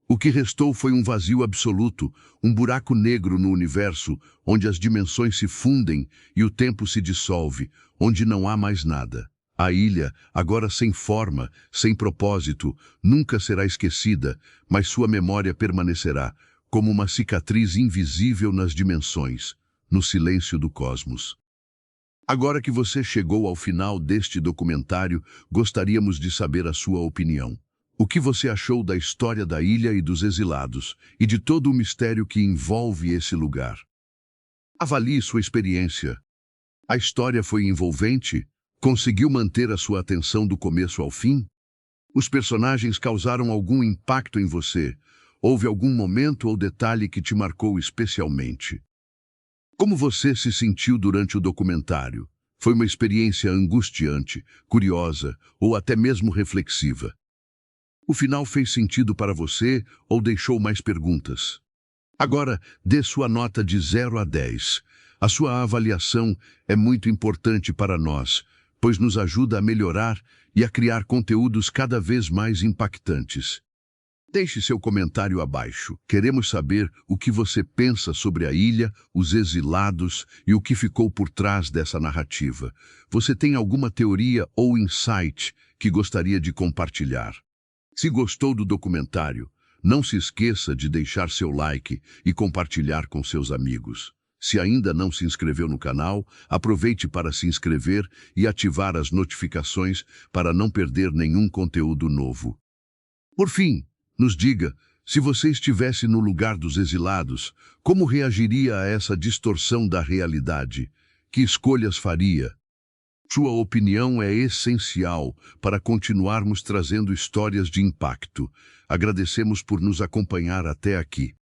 [SPEAKER 1] O que restou foi um vazio absoluto, um buraco negro no universo, onde as dimensões se fundem e o tempo se dissolve, onde não há mais nada. A ilha, agora sem forma, sem propósito, nunca será esquecida, mas sua memória permanecerá, como uma cicatriz invisível nas dimensões, no silêncio do cosmos. Agora que você chegou ao final deste documentário, gostaríamos de saber a sua opinião. O que você achou da história da ilha e dos exilados, e de todo o mistério que envolve esse lugar? Avalie sua experiência. A história foi envolvente? Conseguiu manter a sua atenção do começo ao fim? Os personagens causaram algum impacto em você? Houve algum momento ou detalhe que te marcou especialmente? Como você se sentiu durante o documentário? Foi uma experiência angustiante, curiosa ou até mesmo reflexiva? O final fez sentido para você ou deixou mais perguntas? Agora, dê sua nota de 0 a 10. A sua avaliação é muito importante para nós, pois nos ajuda a melhorar e a criar conteúdos cada vez mais impactantes. Deixe seu comentário abaixo. Queremos saber o que você pensa sobre a ilha, os exilados e o que ficou por trás dessa narrativa. Você tem alguma teoria ou insight que gostaria de compartilhar? Se gostou do documentário, não se esqueça de deixar seu like e compartilhar com seus amigos. Se ainda não se inscreveu no canal, aproveite para se inscrever e ativar as notificações para não perder nenhum conteúdo novo. Por fim, nos diga, se você estivesse no lugar dos exilados, como reagiria a essa distorção da realidade? Que escolhas faria? Sua opinião é essencial para continuarmos trazendo histórias de impacto. Agradecemos por nos acompanhar até aqui.